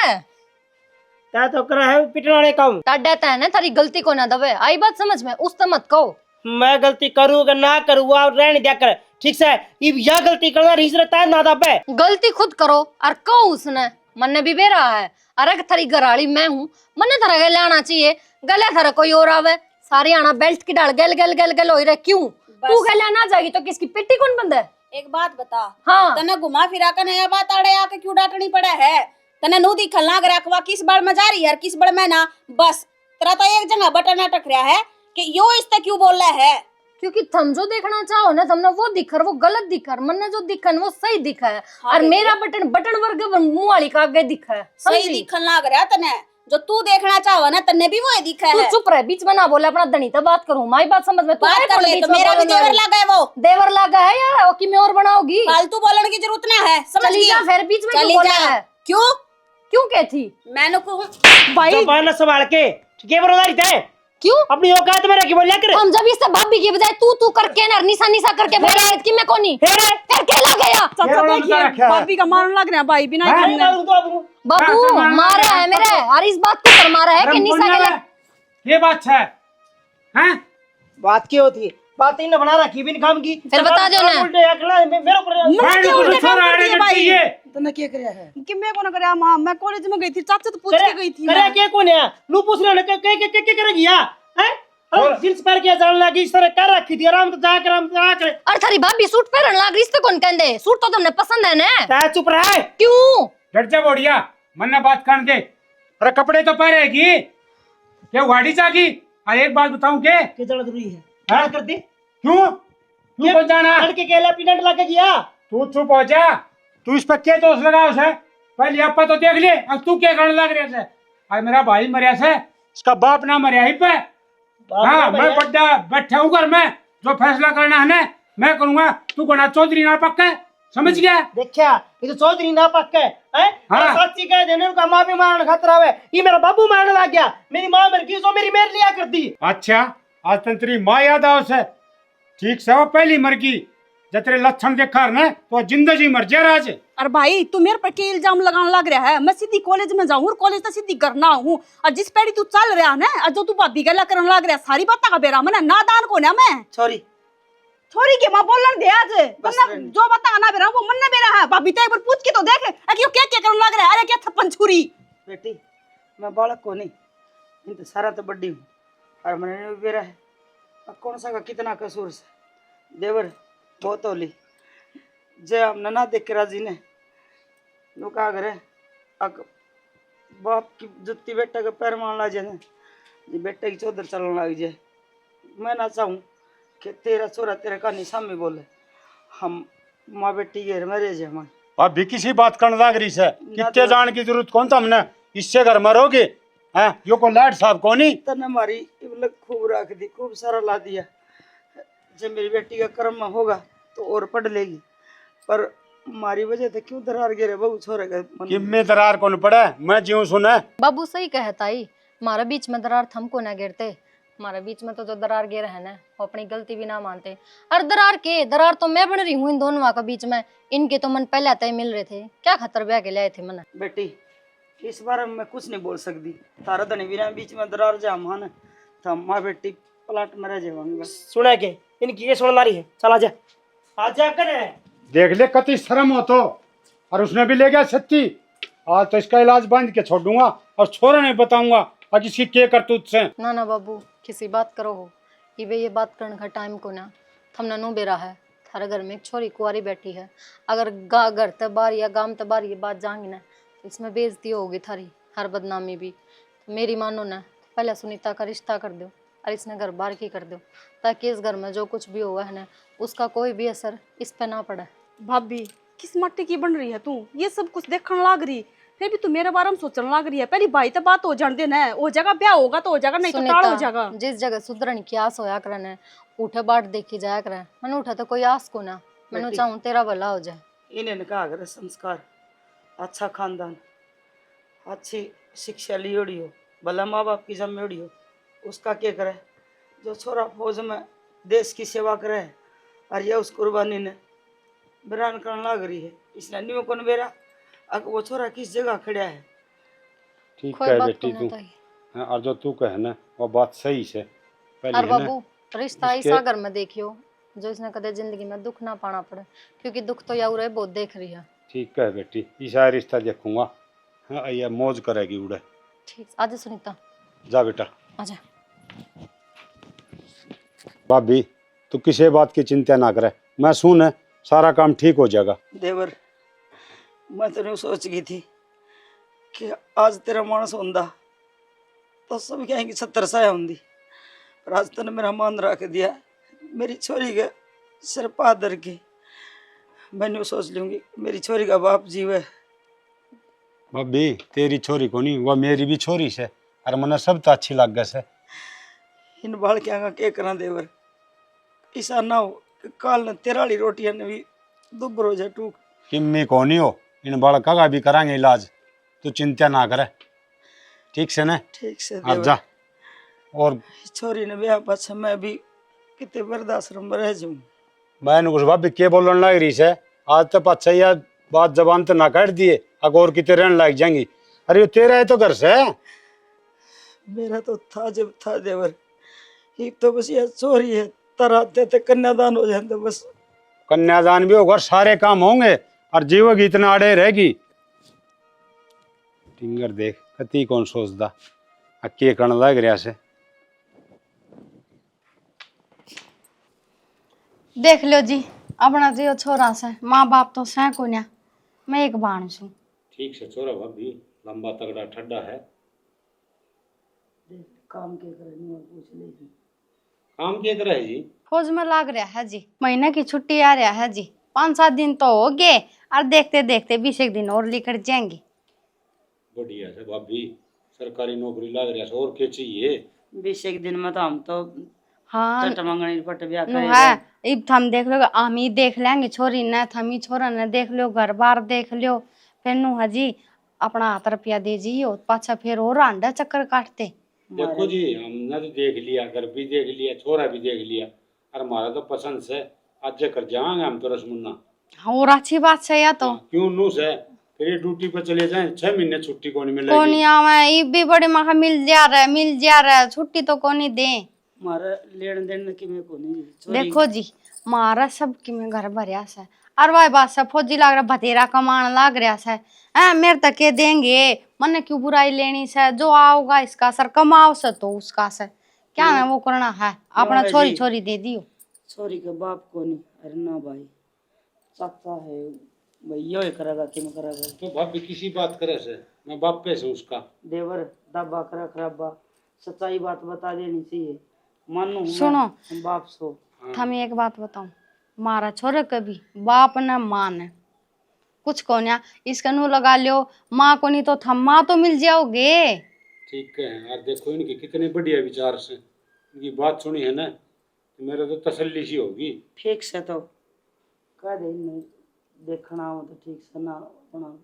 तय तो करा है पिटने वाले काम। टाडा ते ने थारी गलती को ना दबे, आई बात समझ में, उस तो मत कहो। मैं गलती करूंगा ना करूंगा और रहने दिया कर, ठीक से ये यह गलती करना रीस रहता है ना दबे। गलती खुद करो और कहो उसने, मन भी बे रहा है। अरे थारी घराड़ी मैं हूँ, मन्ने थारा गले आना चाहिए, गले थारा कोई और आवे, सारे आना बेल्ट की डाल गल गल गल गल हो रहे क्यों? तू गले ना जाएगी तो किसकी पिट्टी कौन बंद है? एक बात बता, हाँ तने घुमा फिरा कर नया बात आड़े आके क्यों डांटनी पड़ा है? तने नू दिखल ना रखवा किस बड़ में जा रही है, किस बड़ में ना, बस तेरा तो एक जगह बटन अटक रहा है कि यो इससे क्यों बोल रहा है। क्योंकि तुम जो देखना चाहो ना, तुमने वो दिखर, वो गलत दिखर, मन्ने जो दिखन वो सही दिखा है। और मेरा बटन बटन वर्ग मुंह वाली का आगे दिखा है, सही दिखल लाग रहा तने, जो तू देखना चाहो ना तने भी वो दिखा तू है। चुप रह, बीच में ना बोले, अपना धनी तो बात करूं, मारी बात समझ में। तू बात कर ले, तो मेरा भी देवर लगा है, वो देवर लगा है या कि मैं और बनाओगी? फालतू बोलने की जरूरत ना है, समझ चली जा फिर, बीच में क्यों चली बोला जा। है? क्यों क्यों कहती? मैंने को भाई जबान संभाल के के बरोदारी थे क्यों अपनी औकात में रह के बोलिया कर। हम जब इससे भाभी की बजाय तू तू करके ना निशा निशा करके बोल रहा है कि मैं कोनी फिर क्या लग गया? चाचा देखिए भाभी का मारने लग रहा है, भाई बिना ही बाबू मारा है मेरे, और इस बात को पर मारा है कि निशा के लग। ये बात है हैं? बात क्या होती है, बात इन बना रखी बिन काम की। फिर बता दो ना। उल्टे अकड़ा मेरे ऊपर तने क्या करया है कि मैं कौन करया मां, मैं कॉलेज में गई थी, चाचा तो पूछ के गई थी। करे के कौन है नु पूछ रहे के के करेगी या हैं? और जींस पहन के जाने लगी इस तरह कर रखी थी, आराम से जा कर। और थारी भाभी सूट पहन लग रही, इससे कौन कहंदे? सूट तो तुमने पसंद है ना। ता चुप रहा क्यों? डट जा बोड़िया, मन्ना बात कर दे। अरे कपड़े तो पहनेगी, क्या वाड़ी जागी? और एक बात बताऊं के जाना जरूरी है क्या कर दे? क्यों क्यों कौन जाना? लड़के के लेफ्टिनेंट लगे गया तू चुप हो जा, तू इस पर क्या दोष लगा उसे? पहले आपा तो देख ले, अब तू क्या करने लग रहा है? आज मेरा भाई मरिया से, इसका बाप ना मरिया ही पे। हाँ मैं बड्डा बैठा हूँ घर में, जो फैसला करना है ना मैं करूंगा, तू कोना चौधरी ना पक्का, समझ गया? देखा ये तो चौधरी ना पक्का है हाँ। सच्ची कह देने का मां भी मारने खतरा है, ये मेरा बाबू मारने लग गया, मेरी मां मर गई, जो मेरी मेर लिया कर दी। अच्छा आज तेरी माँ याद आओ से, ठीक से वो पहली मर गई, जब तेरे लक्षण देखा ना तो जिंदगी मर जा राज। अरे भाई तू मेरे पर के इल्जाम लगाने लग रहा है? मैं सीधी कॉलेज में जाऊँ और कॉलेज तो सीधी करना हूँ, और जिस पेड़ी तू चल रहा है ना, और जो तू भाभी गला करने लग रहा है, सारी बात का बेरा मना नादान को ना मैं सॉरी छोरी के मां बोलन दे आज, बस वरना रहने। जो बता ना बेरा वो मन ना बेरा है। भाभी तो एक बार पूछ के तो देख कि क्या क्या करने लग रहा है। अरे क्या थप्पन छुरी बेटी मैं बालक को नहीं, इन तो सारा तो बड्डी हूँ और मैंने भी बेरा है, अब कौन सा का कितना कसूर से देवर बहुत होली जे हम ना देख के राजी ने नु का करे अक बाप की जुत्ती बेटा के पैर मान ला जे जी बेटे की चौधर चलने लग जाए। मैं ना चाहूँ कि तेरा छोरा तेरे कहानी सामने बोले, हम माँ बेटी के में रह जाए हमारे। भाभी किसी बात करने लग रही है, कितने जान की जरूरत कौन था हमने, इससे घर में रहोगे हैं? यो को लाड साहब कौन ही तने हमारी इबलक खूब रख दी, खूब सारा ला दिया। जब मेरी बेटी का कर्म में होगा तो और पढ़ लेगी, पर हमारी वजह से क्यों दरार गिरे बहू छोरे का मन कि में। मैं दरार कौन पड़ा, मैं ज्यों सुना। बाबू सही कहता ही, हमारे बीच में दरार थमको ना गिरते। हमारे बीच में तो जो दरार गिर है ना, वो अपनी गलती भी ना मानते। और दरार तो मैं बन रही हूँ इन दोनों के बीच में। इनके तो मन पहले आते ही मिल रहे थे, क्या खतर ब्याह के लाए थे मन। बेटी इस बारे में मैं कुछ नहीं बोल सकती, तारा धनी बिना बीच में दरार जा मान था, माँ बेटी प्लाट में रह जाएंगे बस। सुना के इनकी ये सुन रही है, चला जा आजा करे। देख ले कति शर्म हो तो, और उसने भी ले गया सच्ची। आज तो इसका इलाज बांध के छोड़ दूंगा और छोरा नहीं बताऊंगा आज इसकी के करतूत से। ना ना बाबू, किसी बात करो हो ये बात करने का टाइम को ना। थमना नो बेरा है, थारे घर में एक छोरी कुंवारी बैठी है। अगर घर ते बार या गांव ते बार ये बात जाएंगी ना, तो इसमें बेइज्जती होगी थारी, हर बदनामी भी। तो मेरी मानो ना, पहले सुनीता का रिश्ता कर दो और इसने घर बार की कर दो, ताकि इस घर में जो कुछ भी हुआ है ना, उसका कोई भी असर इस पे ना पड़े। भाभी किस मट्टी की बन रही है तू, ये सब कुछ देखने लाग रही, फिर भी तू मेरे बारे में सोचने लाग रही है। पहली भाई तो बात हो जान देना है, हो जाएगा ब्याह होगा तो हो जाएगा, नहीं तो टाल हो जाएगा। जिस जगह सुधरन की आस होया करने, उठे बाट देखी जाया करे। मैंने उठा तो कोई आस को ना, मैंने चाहूँ तेरा भला हो जाए। इन्हें कहा अगर संस्कार, अच्छा खानदान, अच्छी शिक्षा लियोड़ी हो, भला माँ बाप की जमेड़ी हो, उसका क्या करे। जो छोरा फौज में देश की सेवा करे और यह उस कुर्बानी ने बयान करने लग रही है, इसने नहीं कौन बेरा अगर वो छोरा किस जगह खड़ा है। ठीक कोई है बात बेटी को तू, ना ताई। हाँ, और जो तू कहे ना वो बात सही है। पहले और है ना बाबू रिश्ता ऐसा घर में देखियो जो इसने कदे जिंदगी में दुख ना पाना पड़े, क्योंकि दुख तो यार बहुत देख रही है। ठीक है बेटी, ईसा रिश्ता देखूंगा। हाँ ये मौज करेगी उड़े। ठीक, आजा सुनीता, जा बेटा। आजा। भाभी तू किसी बात की चिंता ना करे, मैं सुन सारा काम ठीक हो जाएगा। देवर मैं तो नहीं सोच गई थी कि आज तेरा मानस होंदा तो सब कहेंगे 70 साया होंगी, पर आज तने मेरा मान रख दिया। मेरी छोरी के सिर पादर की मैंने सोच लूंगी मेरी छोरी का बाप जीव है। भाभी तेरी छोरी को नहीं, वह मेरी भी छोरी से, और मने सब तो अच्छी लग गए से। इन बालकियां का क्या करा देवर, ऐसा ना हो कि काल न तेराली रोटियां ने भी दुबर हो जाए टूक। किम्मी को नहीं हो, इन बालका का भी करांगे इलाज, तू चिंता ना करे, ठीक से ना। ठीक से अब देवर। जा। और छोरी ने ब्याह पाछा मैं भी कितने वृद्धाश्रम में रह जाऊं। मैं कुछ भाभी के बोलने लग रही से, आज तो पाछा यार बात जबान तो ना काट दिए, अगर और कितने रहने लग जाएंगी। अरे ये तेरा है तो घर से है। मेरा तो था जब था देवर, ये तो बस ये छोरी है, तराते थे कन्यादान हो जाए तो बस। कन्यादान भी होगा, सारे काम होंगे, और जीव की इतना अड़े रहेगी। टिंगर देख कति कौन सोचता के करने लग रहा से। देख लो जी, अपना जो छोरा से माँ बाप तो सह को ना, मैं एक बाण छू। ठीक से छोरा भाभी, लंबा तगड़ा ठड्डा है। काम के करे पूछ लेगी। काम क्या करे है जी? फौज में लाग रहा है जी, महीने की छुट्टी आ रहा है जी, 5-7 दिन तो हो गए, और देखते देखते 20 दिन और निकल जाएंगे। बढ़िया से भाभी, सरकारी नौकरी लग रहा है, और क्या चाहिए। 20 दिन में तो हम तो हाँ चट मंगनी पट ब्याह नु करेगा। है, इब थम देख लो, हम ही देख लेंगे छोरी ने, थमी छोरा ने देख लो, घर बार देख लो, फिर नु हजी अपना हाथ रुपया दे जी, पाछा फिर और आंडा चक्कर काटते। देखो जी, हमने तो देख लिया, घर भी देख लिया, छोरा भी देख लिया, और हमारा तो पसंद से आज कर जाएंगे हम तो रसमुन्ना। और अच्छी बात है या तो क्यों नू से फिर ये ड्यूटी पे चले जाएं, 6 महीने छुट्टी कौन मिलेगी। कोनी आवे, ये भी बड़े मखा मिल जा रहा है, छुट्टी तो कोनी दे। मारा लेन देन की में को नहीं। देखो जी, मारा सब की में घर भरिया से, और वह बात से फौजी लाग रहा, बतेरा कमान लाग रहा से, मेरे तक के देंगे, मन क्यों बुराई लेनी से, जो आओगा इसका असर, कमाओ से तो उसका असर, क्या ना वो करना है, अपना छोरी छोरी दे दियो। छोरी के बाप को नहीं, अरे ना भाई चाचा है भाई, यो ही करेगा कि मैं करेगा। तो भाभी किसी बात करे से, मैं बाप पे से उसका देवर दबा करा खराबा सच्चाई बात बता देनी चाहिए। मानू सुनो। बाप सो थम एक बात बताऊं, मारा छोरा कभी बाप न मां ने कुछ को ना इसका नू लगा लियो, माँ को नहीं तो थम माँ तो मिल जाओगे। ठीक है यार, देखो इनके कितने बढ़िया विचार से, इनकी बात सुनी है ना तो मेरे तो तसल्ली सी होगी। ठीक से तो कह दे, नहीं देखना हो तो ठीक से ना बना।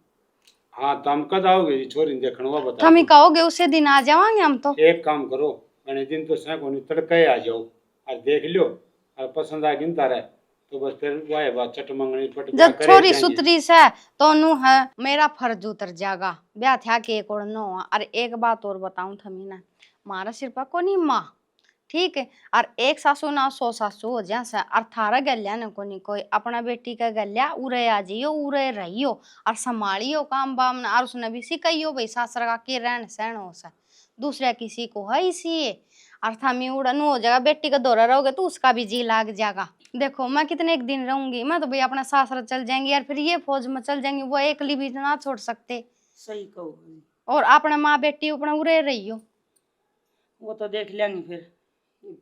हाँ तो हम कद आओगे जी छोरी देखने, वो बता थम ही दो। कहोगे उसे दिन आ जावांगे हम तो। एक काम करो, मैंने दिन तो सैकोनी तड़के आ जाओ और देख लियो, और पसंद आ गिनता रहे तो बस फिर वाह बात चट मंगनी पट जब करे छोरी जाएंगे। सुतरी से तो नू है मेरा फर्ज उतर जाएगा, ब्याह था के एक और नो। और एक बात और बताऊं थमी ना, मारा सिर पर कोनी माँ, ठीक है, और एक सासू ना 100 सासू हो जा से, और थारा गल्या न कोनी कोई अपना बेटी का गल्या उरे आ जाइयो, उरे रहियो और संभालियो काम बाम ना, और उसने भी सिखाइयो भाई सासरा का के रहन सहन हो सा, दूसरा किसी को है इसी। और थमी उड़न हो जाएगा, बेटी का दौरा रहोगे तो उसका भी जी लाग जाएगा। देखो मैं कितने एक दिन रहूंगी, मैं तो भाई अपना सासरा चल जाएंगी यार, फिर ये फौज में चल जाएंगी, वो एक ली भी ना छोड़ सकते। सही कहो, और अपना माँ बेटी अपना उरे रहियो। वो तो देख लेंगे फिर,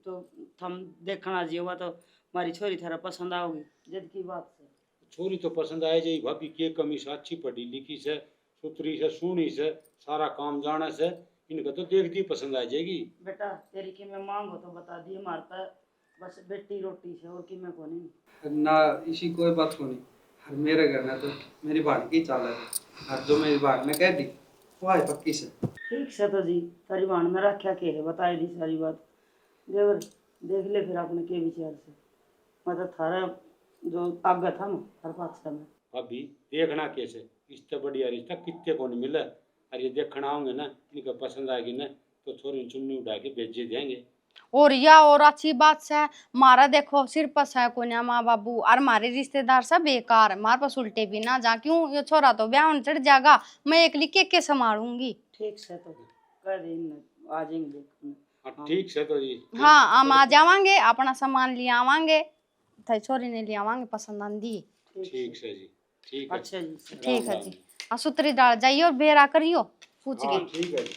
तो हम देखना जी, वो तो हमारी छोरी थारा पसंद आओगी जद की बात से। छोरी तो पसंद आए जाई भाभी, के कमी से अच्छी पढ़ी लिखी से, सुथरी से, सुनी से, सारा काम जाने से, इनका तो देख दी पसंद आ जाएगी। बेटा तेरी की मैं मांग हो तो बता दिए, हमारे पास बस बेटी रोटी से और की मैं को नहीं ना इसी कोई बात को नहीं। और मेरे घर में तो मेरी भाण की चाल है, और जो मेरी भाण ने कह दी वो है पक्की से। ठीक से तो जी तारी भाण में रखा के है, बताई दी सारी बात। देवर देख ले फिर आपने के विचार से, मतलब थारा जो आगे था ना हर पक्ष में। भाभी देखना कैसे, इससे बढ़िया रिश्ता कितने को नहीं मिला, और ये देखना होंगे ना, इनका पसंद आएगी ना तो छोरी चुन्नी उठा के भेज देंगे। और या और अच्छी बात से मारा देखो सिर पर है कोन्या माँ बाबू, और हमारे रिश्तेदार सब बेकार, मार पास उल्टे भी ना जा, क्यों ये छोरा तो ब्याह चढ़ जाएगा, मैं एक लिख के संभालूंगी। ठीक से तो कह दे आ जाएंगे देखने। हाँ ठीक से तो जी। हाँ हम आ जावांगे, अपना सामान ले आवांगे, थाई छोरी ने ले आवांगे पसंद आंदी। ठीक से जी, ठीक है। अच्छा जी ठीक है जी, सुतरी डाल जाइए और बेरा करियो पूछ हाँ, के। ठीक है जी।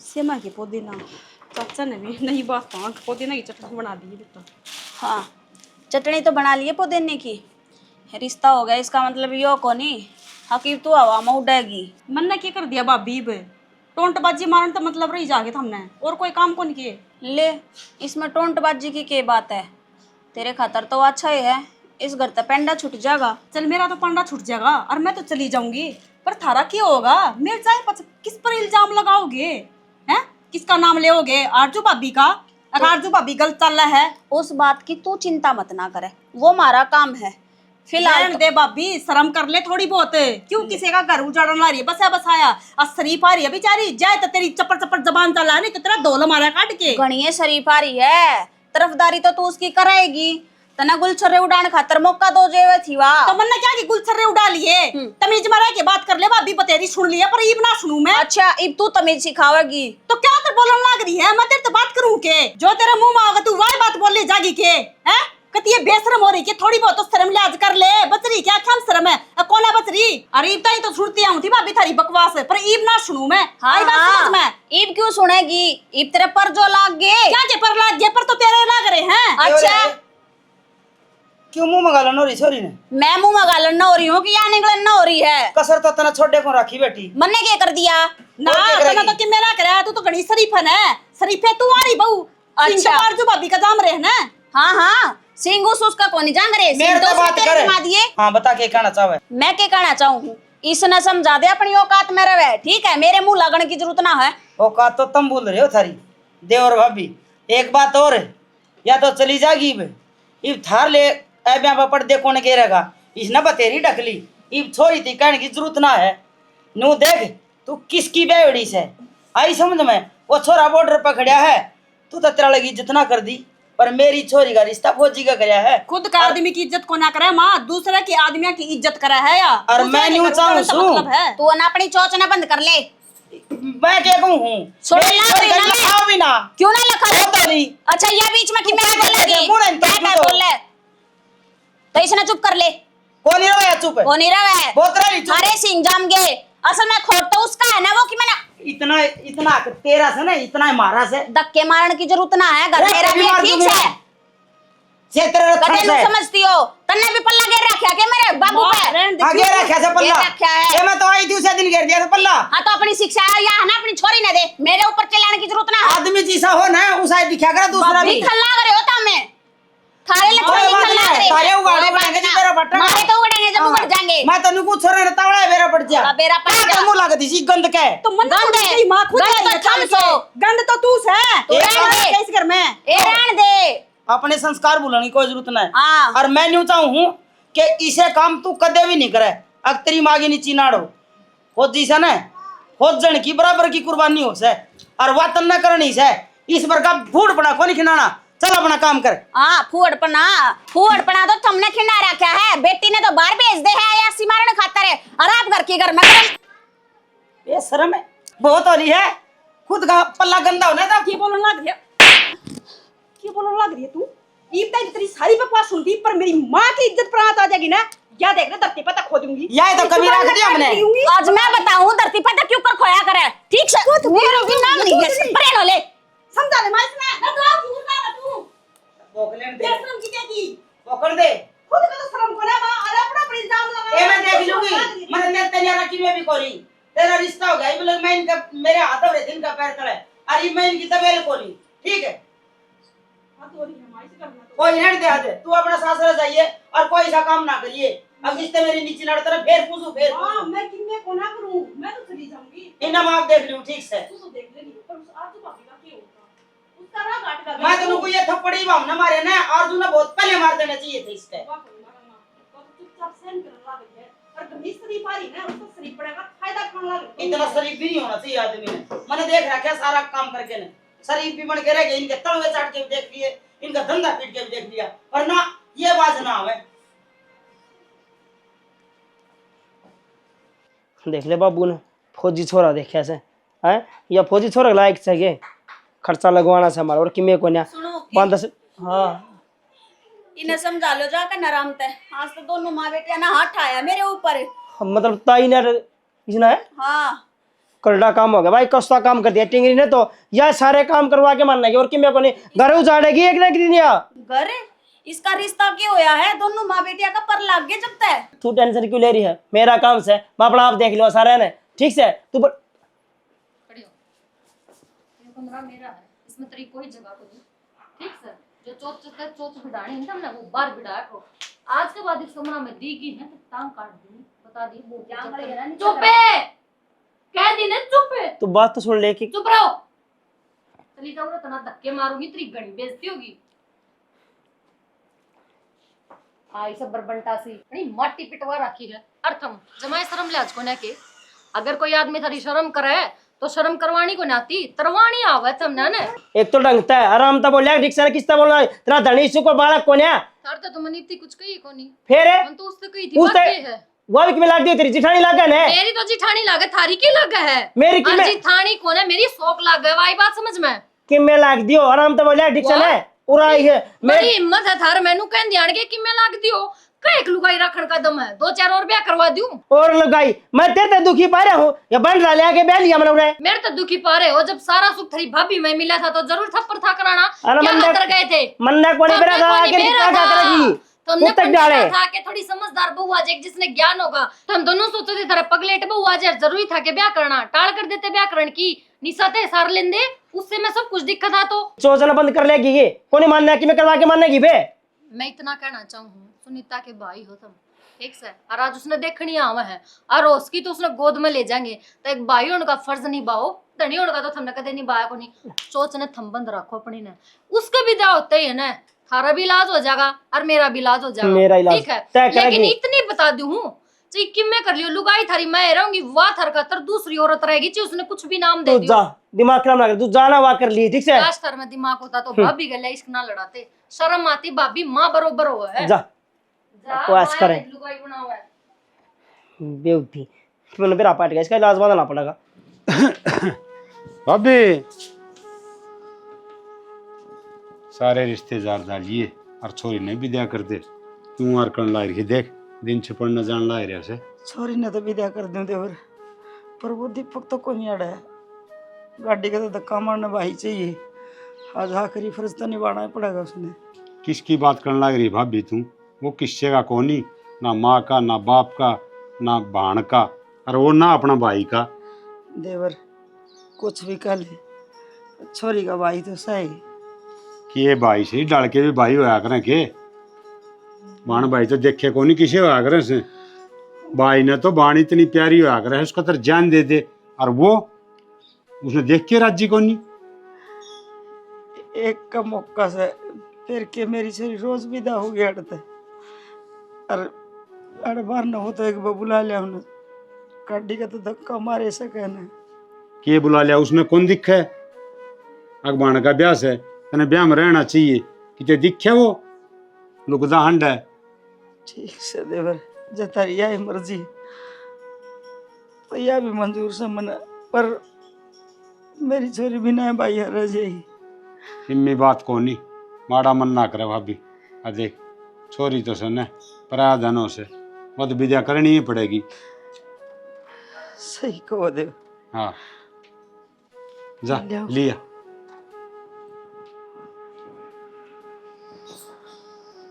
सेमा के पुदीना चाचा ने भी नई बात कहा, पुदीना की चटनी बना दी बेटा। हाँ चटनी तो बना लिए पुदीने की, रिश्ता हो गया इसका मतलब यो को नहीं हकीब तू हवा में उड़ेगी। मन ने क्या कर दिया भाभी बे, टोंटबाजी मारन तो मतलब रही जाके हमने और कोई काम को नहीं किए। ले इसमें टोंटबाजी की क्या बात है, तेरे खातर तो अच्छा ही है, इस घर तक पेंडा छूट जाएगा। चल मेरा तो पंडा छूट जाएगा और मैं तो चली जाऊंगी, पर थारा क्या होगा? मेरे चाहे किस पर इल्जाम लगाओगे हैं, किसका नाम लेओगे? आरजू भाभी का? अगर आरजू भाभी गलत चल रहा है उस बात की तू चिंता मत ना करे, वो हमारा काम है। फिलहाल रहने दे भाभी, शर्म कर ले थोड़ी बहुत, क्यों किसी का घर उजाड़न ला रही है? बस बसाया और शरीफ आ रही है बेचारी, जाए तो तेरी चप्पड़ चप्पड़ जबान चला है, नहीं तो तेरा धोल मारा काट के। गणिये शरीफ आ रही है, तरफदारी तो तू उसकी कराएगी, तना गुलछर्रे उड़ान खातर मौका दो जेवे थी वाह। तो मन्ने क्या की गुलछर्रे उड़ा लिए? तमीज में रह के बात कर ले भाभी, बतेरी सुन लिया पर ईब ना सुनूं मैं। अच्छा इब तू तमीज सिखावेगी तो क्या तो बोलन लग रही है? मैं तेरे तो बात करूं के जो तेरे मुंह में आवे तू वही बात बोल ले जागी के हैं? कती ये बेशरम हो रही के, थोड़ी बहुत तो शर्म लिहाज कर ले। बचरी क्या क्या शर्म है? कौन है बचरी? अरे ईब तो सुनती आऊं थी भाभी थारी बकवास है, पर ईब ना सुनूं मैं। आई बात समझ में? ईब क्यों सुनेगी? ईब तेरे पर जो लाग गए। क्या के पर लाग गए? पर तो तेरे लाग रहे हैं। अच्छा क्यों मुंह में गालन हो रही छोरी ने? मैं मुंह में गालन न हो रही हूँ कि या निकलन न हो रही है? कसर तो तना छोड़े को रखी बेटी। मन ने क्या कर दिया? ना तना तो कि मेरा करे, तू तो घड़ी शरीफन है, शरीफे तू आ रही बहू। अच्छा आरजू भाभी का जाम रहे ना। हाँ हाँ सिंगूस उसका कौन जान रहे, मेरे तो बात करे। दिए। हाँ बता के कहना चाहे? मैं क्या कहना चाहूँ, इसने समझा दे अपनी औकात में रहे, ठीक है? मेरे मुंह लगने की जरूरत ना है। औकात तो तुम बोल रहे हो थारी देवर भाभी। एक बात और है, या तो चली जागी इब थार ले ऐब्या पर्दे कौन घेरेगा? इसने बतेरी ढकली, इब छोरी थी कहने की जरूरत ना है। नू देख तू किसकी बेवड़ी से आई समझ में? वो छोरा बॉर्डर पर खड़ा है, तू तो तेरा लगी इज्जत ना कर दी, पर मेरी छोरी का रिश्ता फौजी का कराया है। खुद का आदमी की इज्जत को ना करे माँ, दूसरे की आदमी की इज्जत करा है या? और मैं न्यू चाहूँ तू ना अपनी चोच ना बंद कर ले। मैं क्या कहूँ हूँ भी ना क्यों ना लखा? अच्छा ये बीच में कि मैं बोलेगी? क्या बोल ले? तो इसने चुप कर ले, कौन ही रहा चुप है? कौन ही रहा है? बहुत रही चुप। अरे सिंह जाम गए, असल में खोट तो उसका है ना, वो कि मैंने इतना इतना तेरा से ना, इतना है मारा से धक्के मारने की जरूरत ना है, घर मेरा भी है, ठीक है? से तेरा रखा कदे है। नु समझती हो, तन्ने भी पल्ला घेर रखा के मेरे बाबू पे? आगे रखा से पल्ला, घेर रखा है। ये मैं तो आई थी उसे दिन घेर दिया था पल्ला। हाँ तो अपनी शिक्षा या है ना, अपनी छोरी ने दे, मेरे ऊपर चिल्लाने की जरूरत ना है। आदमी जैसा हो ना उसे दिखा कर दूसरा भी। निकल लग रहे हो तमे, थारे ले कोई बात निकल लग नहीं, रहे तारे उगाड़े बनेंगे जी तेरा बट्टा। मारे तो उगड़ेंगे जब उगड़ जाएंगे। मैं तो नुकु छोरे ने तावड़ा बेरा पड़ जा। बेरा पड़ जा। क्या मुंह लागत इसी गंद के। तो मन गंद है, तेरी माँ खुद गंद आई है तो थम चल के। सो। गंद तो तू है, तो रहने दे। कैसे घर में ए रहने दे। अपने संस्कार भूलने की कोई जरूरत नहीं। हाँ। और मैं न्यू चाहूँ कि इसे काम तू कदे भी नहीं करे। अगर तेरी माँ की नीची नाड़ो खुद जी से न खुद जन की बराबर की कुर्बानी हो से और वातन न करनी से इस बार का फूड पड़ा को नहीं खिलाना। चल अपना काम कर। हाँ फूड पना तो तुमने खिंडा रखा है, बेटी ने तो बाहर भेज दे है या सिमारन खाता रहे, और आप घर के घर में ये शर्म है बहुत हो रही है। खुद का पल्ला गंदा होना था। की बोलने लग रही है, की बोलने लग रही है तू? ईब तक तेरी सारी बकवास सुनती पर मेरी माँ की इज्जत पर हाथ आ जाएगी ना, या देख ले धरती पर तक खो दूंगी। यह तो कभी रख दिया हमने। आज मैं बताऊं धरती पर क्यों कर खोया करे, ठीक से मेरा भी नाम नहीं है प्रेरणा ले समझा ले मैं इसमें ना तो तू ना तू बोकलेन दे शर्म की क्या की बोकर दे खुद का तो शर्म को ना मां अरे अपना पर इल्जाम लगा। ए मैं देख लूंगी मैंने तेरे रखी में भी कोरी तेरा रिश्ता हो गया। बोले मैं इनका मेरे हाथ में दिन का पैर तले अरे मैं इनकी तबेल कोरी ठीक है। हां तो रही है मां से करना तो कोई नहीं दे दे तू अपना सासरा जाइए और कोई ऐसा काम ना करिए। अब इससे मेरी नीचे लड़ तरफ फेर पूछू फेर हां मैं किन्ने को ना करूं, मैं तो चली जाऊंगी। इना मां देख लूं ठीक से। तू तो देख लेगी पर उस आज तो भाभी का क्या होगा उसका ना काट का मैं तो ये थप्पड़ी बाम ना मारे ना अर्जुन ने बहुत पहले मार देना चाहिए थे इसके। तो चुपचाप सहन करने लग गए और गंदी शरीफ आ रही ना उसको शरीफ पड़ेगा फायदा कौन लग। इतना शरीफ भी नहीं होना चाहिए आदमी ने। मैंने देख रखा सारा काम करके ने शरीफ भी बन के रह गए। इनके तलवे चाट के भी देख लिए इनका धंधा पीट के भी देख लिया और ना ये बात ना आवे। देख ले बाबू ने फौजी छोरा देखा से हैं या फौजी छोरा लायक चाहिए खर्चा लगवाना से हमारा और किमे को ना सुनो 5-10। हाँ इन्हें समझा लो जाकर नराम ते, आज तो दोनों माँ बेटियां ना हाथ आया मेरे ऊपर। मतलब ताई ने इसना है हाँ करड़ा काम हो गया भाई। कस्ता काम कर दिया टिंगरी ने तो यह सारे काम करवा के मानना और किमे को नहीं घर उजाड़ेगी एक ना एक दिन। घर इसका रिश्ता क्यों होया है, दोनों माँ बेटिया का पर लाग गए जब तक। तू टेंशन क्यों ले रही है, मेरा काम से मैं अपना आप देख लो सारे ने ठीक से। तू खड़ी हो। ये कमरा मेरा है, इसमें तेरी कोई जगह को नहीं, ठीक सर। जो चोच बिठानी है ना हमने वो बार बिठाया करो। आज के बाद इस कमरा में दी की है तो टांग काट दूंगी, बता दी। वो क्या मरेगा ना, चुप है, कह दी ना चुप है। तू बात तो सुन ले कि चुप रहो। चली जाऊंगा तना धक्के मारूंगी, तेरी घड़ी बेइज्जती होगी। आई सब बरबंटा सी नहीं माटी पिटवा रखी है। अर्थम जमाए शर्म लाज को ना के अगर कोई आदमी थारी शर्म करे तो शर्म करवानी को नाती तरवानी आवे तुमने ने। एक तो डंगता है आराम ता बोलिया रिक्शा ने किसता बोलना तेरा धनी सु को बालक कोन्या तार तो तुम नीति कुछ कही कोनी। फिर है हम तो उससे कही थी बात ये है। वो भी लाग दी तेरी जिठानी लागन है। मेरी तो जिठानी लागे, थारी की लागे है। मेरी की जिठानी कौन है, मेरी शौक लागे, वाई बात समझ में कि मैं लाग दियो आराम ता बोलिया रिक्शा ने उड़ाई है। मेरी हिम्मत है थार मैनू कह ध्यान के कि मैं लाग दियो कई लुगाई रखन का दम है, 2-4 और ब्याह करवा दूं और लगाई। मैं तेरे दुखी पा रहा हूं या बन रहा ले के बैठ लिया मैंने उड़ाए। मेरे तो दुखी पा रहे हो, जब सारा सुख थारी भाभी में मिला था तो जरूर थप्पड़ था कराना। क्या अंदर गए थे मन्ना कोने बेरा था आके क्या करेगी तुमने तक डाले था कि थोड़ी समझदार बहू आ जाए जिसने ज्ञान होगा। तो हम दोनों सोचते थे तेरा पगलेट बहू आ जाए, जरूरी था कि ब्याह करना, टाल कर देते ब्याह करण की निशाते सार लेंदे, उससे मैं सब कुछ दिक्कत था। तो सोचना बंद कर लेगी ये कोने मानना कि मैं करवा के मानने की बे। मैं इतना कहना चाहूँ सुनीता के भाई हो तुम, ठीक से, और आज उसने देखनी आवा है और उसकी तो उसने गोद में ले जाएंगे तो एक भाई उनका फर्ज निभाओ, धनी उनका तो तुमने कदे निभाया को नहीं। सोच ने थम बंद रखो अपनी ने, उसका भी दाव होता ही है ना, थारा भी इलाज हो जाएगा और मेरा भी इलाज हो जाएगा, मेरा इलाज ठीक है। तय लेकिन करेगी। इतनी बता दूं चाहे कि मैं कर लियो लुगाई थारी मैं रहूंगी, वाह थर का तर दूसरी औरत रहेगी चाहे उसने कुछ भी नाम दे तू दियो। जा दिमाग खराब ना कर, तू जाना वा कर ली ठीक से। काश थर में दिमाग होता तो भाभी गले इश्क ना लड़ाते, शर्म आती भाभी माँ बरोबर हो है। जा बकवास करे लुगाई बना हुआ है बेवती मैंने मेरा पाट गया, इसका इलाज बनाना पड़ेगा। भाभी सारे रिश्तेदार डालिए और छोरी ने भी दिया कर दे तू और कण ला रही देख दिन छिपड़ने जान लाग रहा से छोरी ने तो विदा कर दूं देवर, पर वो दीपक तो कोई नहीं अड़ा है। गाड़ी का तो धक्का मारना भाई चाहिए, आज आखिरी फर्ज तो निभाना ही पड़ेगा उसने। किसकी बात करने लग रही भाभी तू? वो किससे का कोनी, ना माँ का, ना बाप का, ना भाण का, और वो ना अपना भाई का। देवर कुछ भी कर ले, छोरी का भाई तो सही। कि ये भाई से डल के भी भाई होया करें के? बाण भाई तो देखे कोनी किसे होया करे से। भाई ने तो बाण इतनी प्यारी होया करे उसका तो जान दे दे, और वो उसने देख के राजी कोनी। एक का मौका से फिर के मेरी छोरी रोज विदा हो गया अड़ते, और अड़ बार न हो तो एक बार बुला लिया उन्हें, गाड़ी का तो धक्का मारे से कहना। के बुला लिया उसने? कौन दिखे? अगबाण का ब्याह है, तने ब्याह में रहना चाहिए। कि दिखे वो लुकदा हंड है। ठीक से देवर, जतारी यही मर्जी तो यह भी मंजूर से मना, पर मेरी छोरी बिना भाई रह जाएगी। इम्मी बात को नहीं माड़ा मन ना करे भाभी। आ देख छोरी तो सुने पराया धनों से वो तो विद्या करनी ही पड़ेगी। सही कहो देव। हाँ जा लिया। लिया।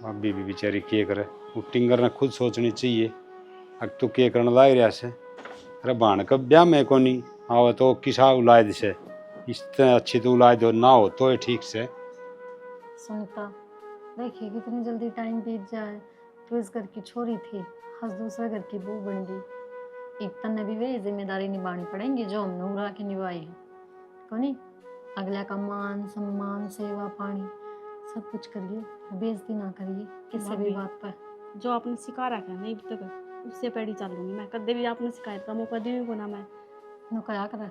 भाभी भी बेचारी के करे, टिंगर ने खुद सोचनी चाहिए। अब तू के करने लाग रहा से? अरे बाण का ब्याह में को नहीं आवे तो किसा उलाद से, इससे अच्छी तो उलाद हो ना हो तो ठीक से। सुनीता देखिए कितनी जल्दी टाइम बीत जाए। तो इस घर की छोरी थी, आज दूसरे घर की बहू बन गई। एक तन्ने भी वही जिम्मेदारी निभानी पड़ेंगी जो हमने उड़ा के निभाई है। कोनी अगला का मान सम्मान सेवा पानी सब कुछ करिए, बेइज्जती ना करिए किसी भी बात पर। जो आपने सिखा रखा है नहीं अभी तक उससे पैड़ी चलूंगी मैं। कदे भी आपने शिकायत का मौका दी को ना मैं नो क्या करे,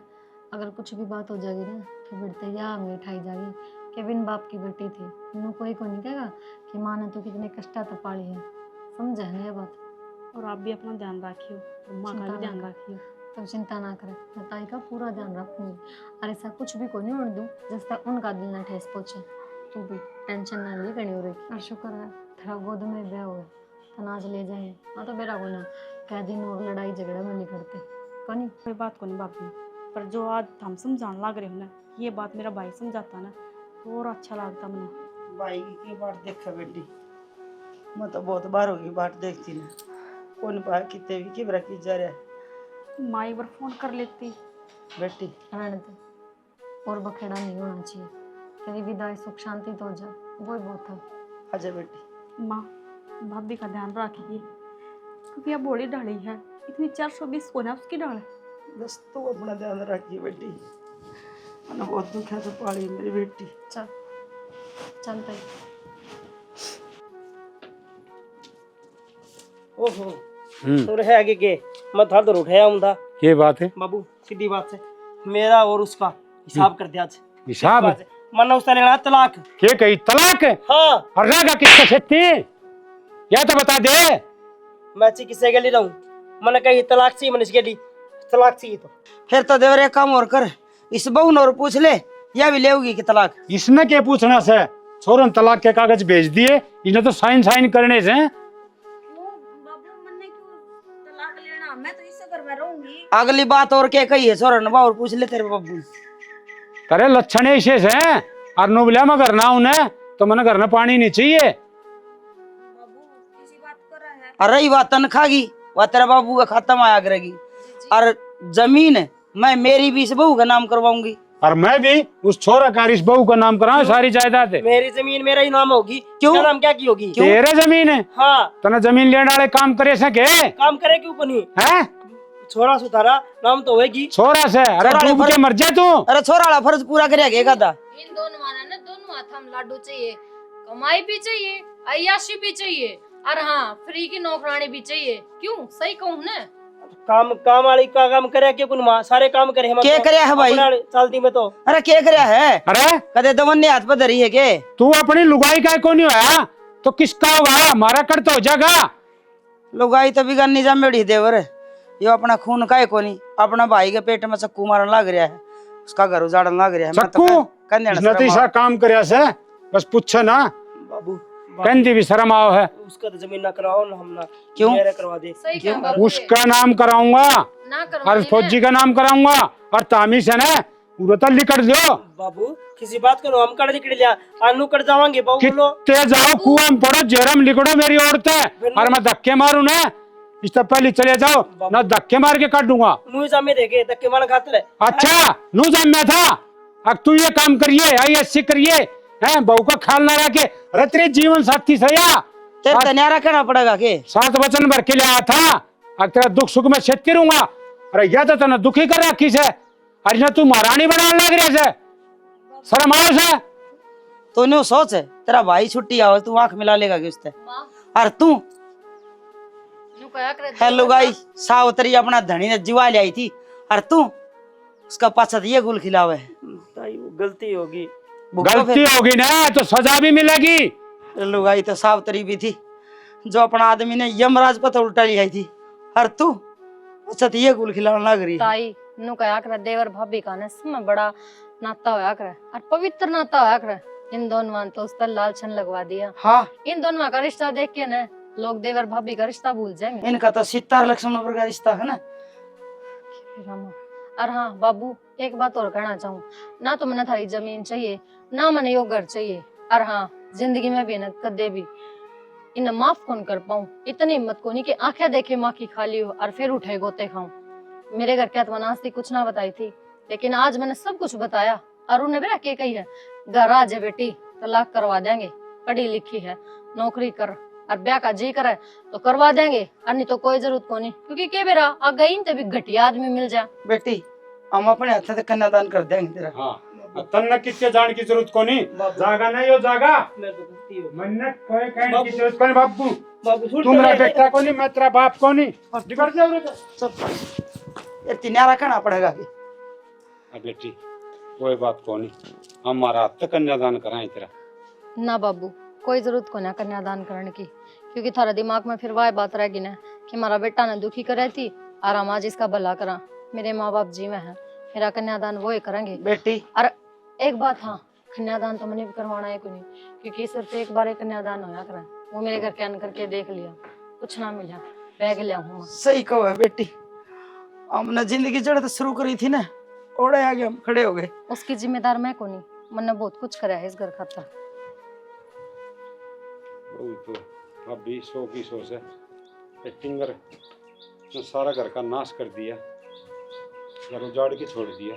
अगर कुछ भी बात हो जाएगी ना तो बेटे या हमें उठाई जाएगी कि बिन बाप की बेटी थी। नो कोई को नहीं कहेगा कि माँ ने तो कितने कष्टा तो पाली है। समझे ना ये बात? और आप भी अपना ध्यान रखियो, माँ का भी ध्यान रखियो। तो चिंता ना करे, मैं ताई का पूरा ध्यान रखूंगी और ऐसा कुछ भी को नहीं होने दूँ जिस तक उनका दिल ना ठेस पहुँचे। तू भी टेंशन ना ली करनी हो रही। और शुक्र है तेरा गोद में ब्याह हुआ तनाज ले जाए। हाँ तो मेरा गुना क्या दिन और लड़ाई झगड़ा में नहीं करते कौन। कोई बात को नहीं भाभी, पर जो आज हम समझाने लग रहे हो ना ये बात मेरा भाई समझाता ना तो और अच्छा लगता मैंने। भाई की बाट देखा बेटी, मैं तो बहुत बार होगी बाट देखती ना, कौन पा कितने भी किबरा की जा रहा है। माँ एक बार फोन कर लेती। बेटी रहने दे, और बखेड़ा नहीं होना चाहिए। तेरी विदाई सुख शांति तो हो जाए वो बहुत है। आजा बेटी। माँ भाभी का ध्यान रखिए क्योंकि अब बड़ी ढाली है, इतनी 420 को ना उसकी ढाल। बस तू अपना ध्यान रखिए बेटी, मैंने बहुत दुख है तो पाली मेरी बेटी। चल चल भाई। ओहो तो रहे आगे के मैं था तो उठाया हूं था। ये बात है बाबू सीधी बात है, मेरा और उसका हिसाब कर दिया आज। हिसाब मना उसने लेना तलाक। के कही तलाक? हाँ और रागा किससे सेती या तो बता दे। मैं ची किससे गली रहूं? मैंने कही तलाक सी मनीष गली तलाक सी। तो फिर तो देवर एक काम और कर, इस बहू ने और पूछ ले या भी लेगी कि तलाक। इसने क्या पूछना से? छोरन तलाक के कागज भेज दिए, इन्हें तो साइन साइन करने से। मैं तो इससे घर में रहूंगी। अगली बात और क्या कही है सोरन बा और पूछ ले तेरे बाबू। करे लक्षण ऐसे से और नुबलिया में करना उन्हें तो मैंने घर में पानी नहीं चाहिए। बाबू किसी बात कर रहा है। और रही बात तनख्वाह की, वह तेरे बाबू का खत्म आया करेगी। और जमीन मैं मेरी भी इस बहू का नाम करवाऊंगी। और मैं भी उस छोरा का इस बहू का नाम कराऊं सारी जायदाद। मेरी जमीन मेरा ही नाम होगी। क्यों? क्या नाम क्या की होगी? तेरे जमीन है? हाँ तने जमीन लेने वाले काम करे सके? काम करे क्यों को नहीं है? छोरा सुधारा नाम तो होगी। छोरा से अरे डूब के मर जा तू। अरे छोरा वाला फर्ज पूरा करेगा था। इन दोनों माना ना दोनों हाथ हम लाडू चाहिए, कमाई भी चाहिए अय्याशी भी चाहिए और हाँ फ्री की नौकरानी भी चाहिए। क्यों सही कहूँ ना? काम काम वाली का काम करे क्यों कुन मां सारे काम करे हम। क्या करे है भाई? चलती में तो अरे क्या करे है? अरे कदे दमन ने हाथ पर धरी है के? तू अपनी लुगाई का कौन होया तो किसका होगा? हमारा कर तो हो जाएगा। लुगाई तो बिगन निजाम मेड़ी देवर, यो अपना खून का है कोनी, अपना भाई के पेट में चक्कू मारन लग रहा है, उसका घर उजाड़न लग रहा है। चक्कू इसने तो ऐसा काम करया से बस पूछे ना। बाबू कहती भी शर्म आओ है। उसका तो जमीन ना कराओ ना, हम ना क्यों? मेरा करवा दे। सही कह बाबू उसका नाम कराऊंगा ना और करवानी फौजी का नाम कराऊंगा और तामी से ना पूरा तल्ली कर दो। बाबू किसी बात करो, हम कड़ निकल लिया आनू कर जावांगे बाबू बोलो। कितने जाओ कुआं में पड़ो, जरम लिखड़ो मेरी औरतें और मैं धक्के मारू ना, इससे पहले चले जाओ ना, धक्के मार के काट दूंगा। मुंह जामे देखे धक्के मार खाते रहे। अच्छा नू जान मैं था, अब तू ये काम करिए, ISC करिए, हैं बहू का ख्याल ना रखे, रतरे जीवन साथी सया तेरे तनिया रखना पड़ेगा के 7 वचन भर के लिया था। अब तेरा दुख सुख में शेत करूंगा, अरे यह तो तना दुखी कर रखी से, अरे ना तू महारानी बनाने लग रही से, शर्म आओ से। तूने सोच है तेरा भाई छुट्टी आओ तू आंख मिला लेगा कि उससे, और तू नु कया करे हेलो गाई सावतरी अपना धनी ने जुआ ले आई थी, और तू उसका पाछा ये गुल खिलावे। ताई वो गलती होगी। गलती होगी ना तो सजा भी मिलेगी। हेलो गाई तो सावतरी भी थी जो अपना आदमी ने यमराज पर तो उल्टा ली आई थी, और तू अच्छा ये गुल खिलाने लग रही है। ताई नु कया करे देवर भाभी का ने में बड़ा नाता होया करे और पवित्र नाता होया करे। इन दोनों तो उस पर लाल छन लगवा दिया। हाँ इन दोनों का रिश्ता देख के ना लोग देवर भाभी का रिश्ता भूल जाएंगे। इनका तो सितार लक्ष्मण का रिश्ता है ना। और हाँ बाबू एक बात और कहना चाहूँ, ना तो मैंने थारी जमीन चाहिए ना मैंने यो घर चाहिए, और हाँ जिंदगी में भी ना कदे भी इन्हें माफ कौन कर पाऊँ। इतनी हिम्मत को नहीं कि आंखें देखे माँ की खाली हो और फिर उठे गोते खाऊं। मेरे घर के आत्मनास्ती कुछ ना बताई थी, लेकिन आज मैंने सब कुछ बताया और उन्हें भी रखे कही है घर आ जा बेटी तलाक करवा देंगे, पढ़ी लिखी है नौकरी कर और ब्याह का जी करे तो करवा देंगे, और नहीं तो कोई जरूरत को नहीं, क्योंकि के बेरा आ गई तो भी घटिया आदमी मिल जाए। बेटी हम अपने हाथ से कन्यादान कर देंगे तेरा। हाँ तन्ना किसके जान की जरूरत को नहीं, जागा नहीं हो जागा मेरे को गलती हो मन्नत कोई कहने की जरूरत को नहीं। बाबू बाबू तुम मेरा बेटा को नहीं, मैं तेरा बाप को नहीं, निकल जाओ रे। ये तिनारा रखना पड़ेगा कि अब बेटी कोई बात को नहीं, हमारा हाथ तक कन्यादान कराए तेरा। ना बाबू कोई जरूरत को ना कन्यादान करने की, क्योंकि थारा दिमाग में फिर वह बात रहेगी ना कि हमारा बेटा ने दुखी करे थी और हम आज इसका भला करा। मेरे माँ बाप जीवे हैं, मेरा कन्यादान वो ही करेंगे। बेटी और एक बात हाँ, कन्यादान तो मैंने भी करवाना है कोई नहीं, क्योंकि सिर्फ एक बार कन्यादान होया करे, वो मेरे घर के अन करके देख लिया कुछ ना मिला बैग लिया हूँ। सही कहो है बेटी, हमने जिंदगी जड़ तो शुरू करी थी ना, ओड़े आगे हम खड़े हो गए। उसकी जिम्मेदार मैं को नहीं, मैंने बहुत कुछ करा है इस घर खातर। तो अभी 100 की 100 से टिंगर ने सारा घर का नाश कर दिया, घर उजाड़ के छोड़ दिया।